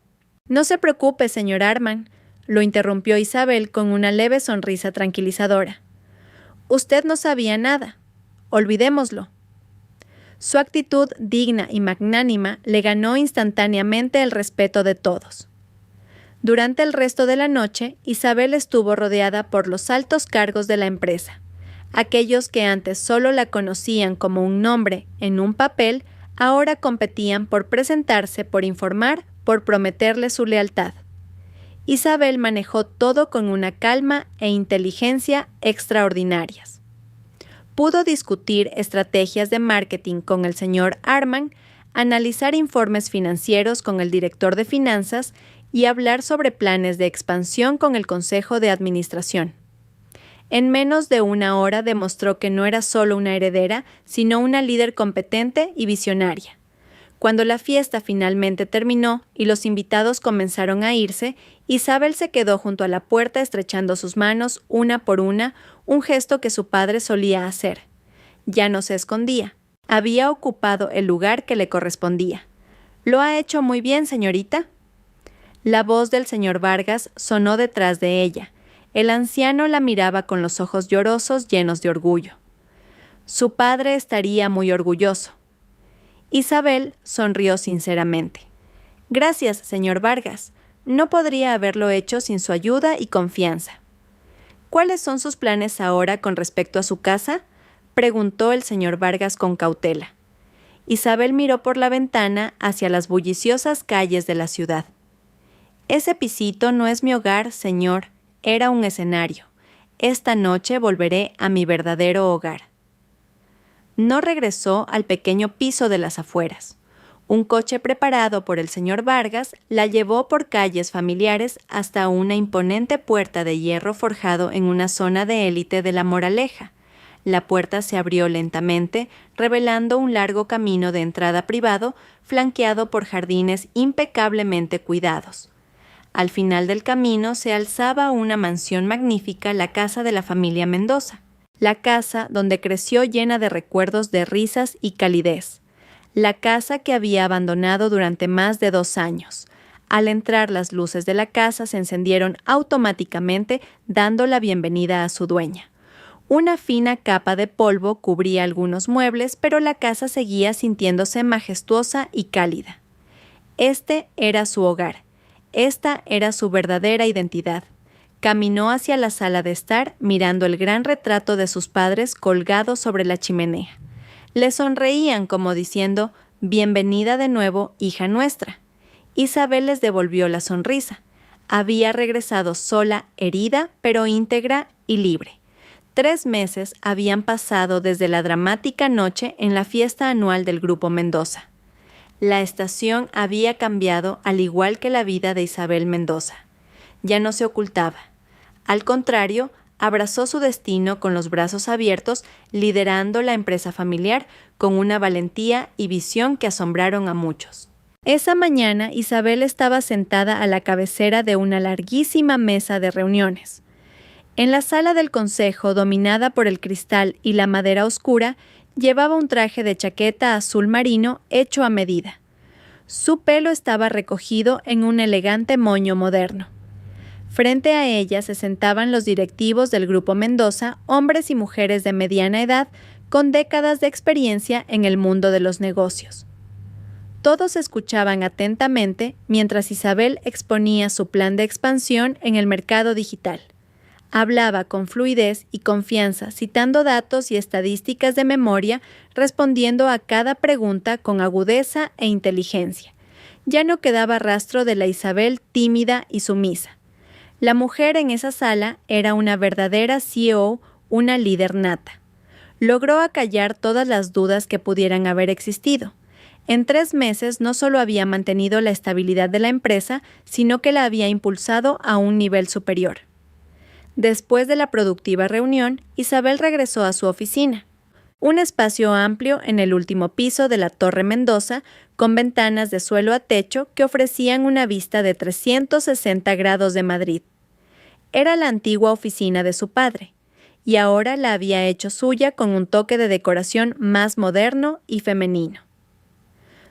«No se preocupe, señor Arman», lo interrumpió Isabel con una leve sonrisa tranquilizadora. «Usted no sabía nada. Olvidémoslo». Su actitud digna y magnánima le ganó instantáneamente el respeto de todos. Durante el resto de la noche, Isabel estuvo rodeada por los altos cargos de la empresa. Aquellos que antes solo la conocían como un nombre en un papel, ahora competían por presentarse, por informar, por prometerle su lealtad. Isabel manejó todo con una calma e inteligencia extraordinarias. Pudo discutir estrategias de marketing con el señor Arman, analizar informes financieros con el director de finanzas y hablar sobre planes de expansión con el consejo de administración. En menos de una hora demostró que no era solo una heredera, sino una líder competente y visionaria. Cuando la fiesta finalmente terminó y los invitados comenzaron a irse, Isabel se quedó junto a la puerta estrechando sus manos una por una, un gesto que su padre solía hacer. Ya no se escondía. Había ocupado el lugar que le correspondía. «¿Lo ha hecho muy bien, señorita?» La voz del señor Vargas sonó detrás de ella. El anciano la miraba con los ojos llorosos llenos de orgullo. Su padre estaría muy orgulloso. Isabel sonrió sinceramente. «Gracias, señor Vargas. No podría haberlo hecho sin su ayuda y confianza». «¿Cuáles son sus planes ahora con respecto a su casa?», preguntó el señor Vargas con cautela. Isabel miró por la ventana hacia las bulliciosas calles de la ciudad. «Ese pisito no es mi hogar, señor. Era un escenario. Esta noche volveré a mi verdadero hogar». No regresó al pequeño piso de las afueras. Un coche preparado por el señor Vargas la llevó por calles familiares hasta una imponente puerta de hierro forjado en una zona de élite de La Moraleja. La puerta se abrió lentamente, revelando un largo camino de entrada privado, flanqueado por jardines impecablemente cuidados. Al final del camino se alzaba una mansión magnífica, la casa de la familia Mendoza. La casa donde creció llena de recuerdos de risas y calidez. La casa que había abandonado durante más de 2 años. Al entrar, las luces de la casa se encendieron automáticamente, dando la bienvenida a su dueña. Una fina capa de polvo cubría algunos muebles, pero la casa seguía sintiéndose majestuosa y cálida. Este era su hogar. Esta era su verdadera identidad. Caminó hacia la sala de estar, mirando el gran retrato de sus padres colgado sobre la chimenea. Le sonreían como diciendo, «Bienvenida de nuevo, hija nuestra». Isabel les devolvió la sonrisa. Había regresado sola, herida, pero íntegra y libre. 3 meses habían pasado desde la dramática noche en la fiesta anual del Grupo Mendoza. La estación había cambiado, al igual que la vida de Isabel Mendoza. Ya no se ocultaba. Al contrario, abrazó su destino con los brazos abiertos, liderando la empresa familiar con una valentía y visión que asombraron a muchos. Esa mañana, Isabel estaba sentada a la cabecera de una larguísima mesa de reuniones. En la sala del consejo, dominada por el cristal y la madera oscura, llevaba un traje de chaqueta azul marino hecho a medida. Su pelo estaba recogido en un elegante moño moderno. Frente a ella se sentaban los directivos del Grupo Mendoza, hombres y mujeres de mediana edad, con décadas de experiencia en el mundo de los negocios. Todos escuchaban atentamente mientras Isabel exponía su plan de expansión en el mercado digital. Hablaba con fluidez y confianza, citando datos y estadísticas de memoria, respondiendo a cada pregunta con agudeza e inteligencia. Ya no quedaba rastro de la Isabel tímida y sumisa. La mujer en esa sala era una verdadera CEO, una líder nata. Logró acallar todas las dudas que pudieran haber existido. En 3 meses no solo había mantenido la estabilidad de la empresa, sino que la había impulsado a un nivel superior. Después de la productiva reunión, Isabel regresó a su oficina. Un espacio amplio en el último piso de la Torre Mendoza, con ventanas de suelo a techo que ofrecían una vista de 360 grados de Madrid. Era la antigua oficina de su padre, y ahora la había hecho suya con un toque de decoración más moderno y femenino.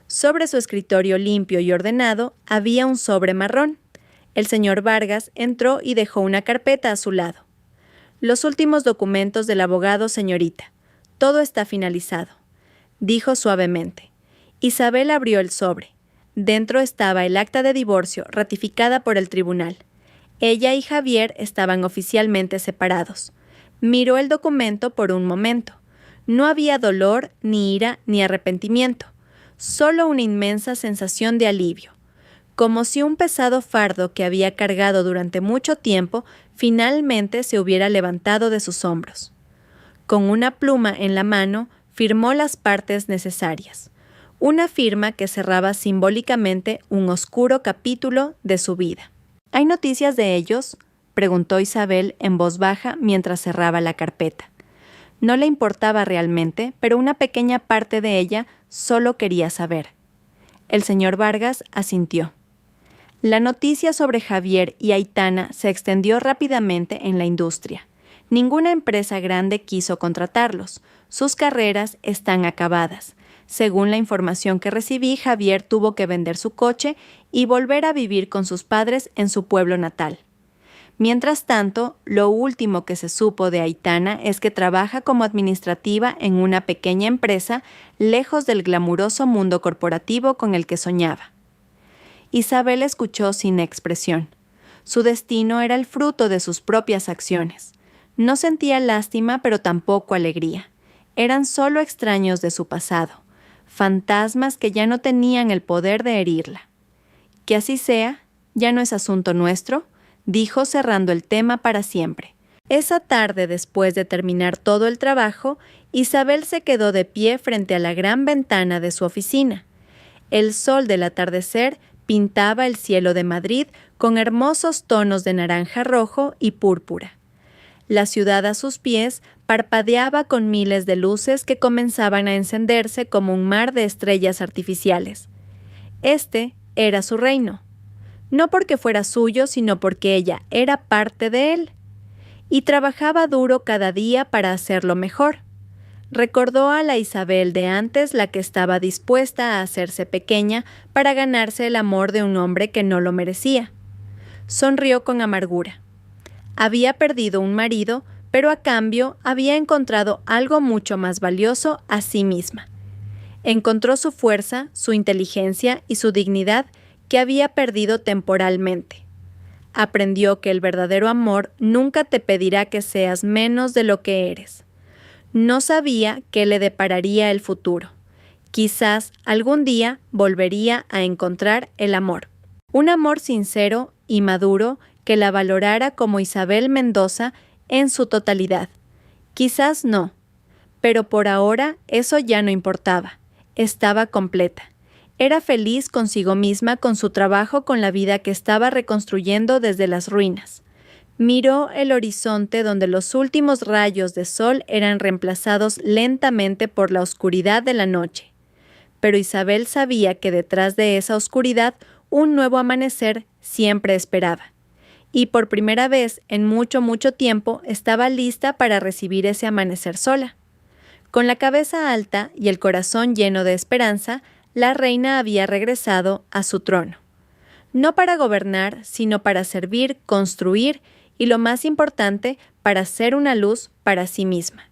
Sobre su escritorio limpio y ordenado había un sobre marrón. El señor Vargas entró y dejó una carpeta a su lado. «Los últimos documentos del abogado, señorita. Todo está finalizado», dijo suavemente. Isabel abrió el sobre. Dentro estaba el acta de divorcio ratificada por el tribunal. Ella y Javier estaban oficialmente separados. Miró el documento por un momento. No había dolor, ni ira, ni arrepentimiento. Solo una inmensa sensación de alivio. Como si un pesado fardo que había cargado durante mucho tiempo finalmente se hubiera levantado de sus hombros. Con una pluma en la mano, firmó las partes necesarias. Una firma que cerraba simbólicamente un oscuro capítulo de su vida. «¿Hay noticias de ellos?», preguntó Isabel en voz baja mientras cerraba la carpeta. No le importaba realmente, pero una pequeña parte de ella solo quería saber. El señor Vargas asintió. La noticia sobre Javier y Aitana se extendió rápidamente en la industria. Ninguna empresa grande quiso contratarlos. Sus carreras están acabadas. Según la información que recibí, Javier tuvo que vender su coche y volver a vivir con sus padres en su pueblo natal. Mientras tanto, lo último que se supo de Aitana es que trabaja como administrativa en una pequeña empresa lejos del glamuroso mundo corporativo con el que soñaba. Isabel escuchó sin expresión. Su destino era el fruto de sus propias acciones. No sentía lástima, pero tampoco alegría. Eran solo extraños de su pasado, fantasmas que ya no tenían el poder de herirla. «Que así sea, ya no es asunto nuestro», dijo cerrando el tema para siempre. Esa tarde, después de terminar todo el trabajo, Isabel se quedó de pie frente a la gran ventana de su oficina. El sol del atardecer pintaba el cielo de Madrid con hermosos tonos de naranja rojo y púrpura. La ciudad a sus pies parpadeaba con miles de luces que comenzaban a encenderse como un mar de estrellas artificiales. Este era su reino, no porque fuera suyo, sino porque ella era parte de él, y trabajaba duro cada día para hacerlo mejor. Recordó a la Isabel de antes, la que estaba dispuesta a hacerse pequeña para ganarse el amor de un hombre que no lo merecía. Sonrió con amargura. Había perdido un marido, pero a cambio había encontrado algo mucho más valioso a sí misma. Encontró su fuerza, su inteligencia y su dignidad que había perdido temporalmente. Aprendió que el verdadero amor nunca te pedirá que seas menos de lo que eres. No sabía qué le depararía el futuro. Quizás algún día volvería a encontrar el amor. Un amor sincero y maduro que la valorara como Isabel Mendoza en su totalidad. Quizás no, pero por ahora eso ya no importaba. Estaba completa. Era feliz consigo misma con su trabajo, con la vida que estaba reconstruyendo desde las ruinas. Miró el horizonte donde los últimos rayos de sol eran reemplazados lentamente por la oscuridad de la noche. Pero Isabel sabía que detrás de esa oscuridad un nuevo amanecer siempre esperaba. Y por primera vez en mucho, mucho tiempo estaba lista para recibir ese amanecer sola. Con la cabeza alta y el corazón lleno de esperanza, la reina había regresado a su trono. No para gobernar, sino para servir, construir y, lo más importante, para ser una luz para sí misma.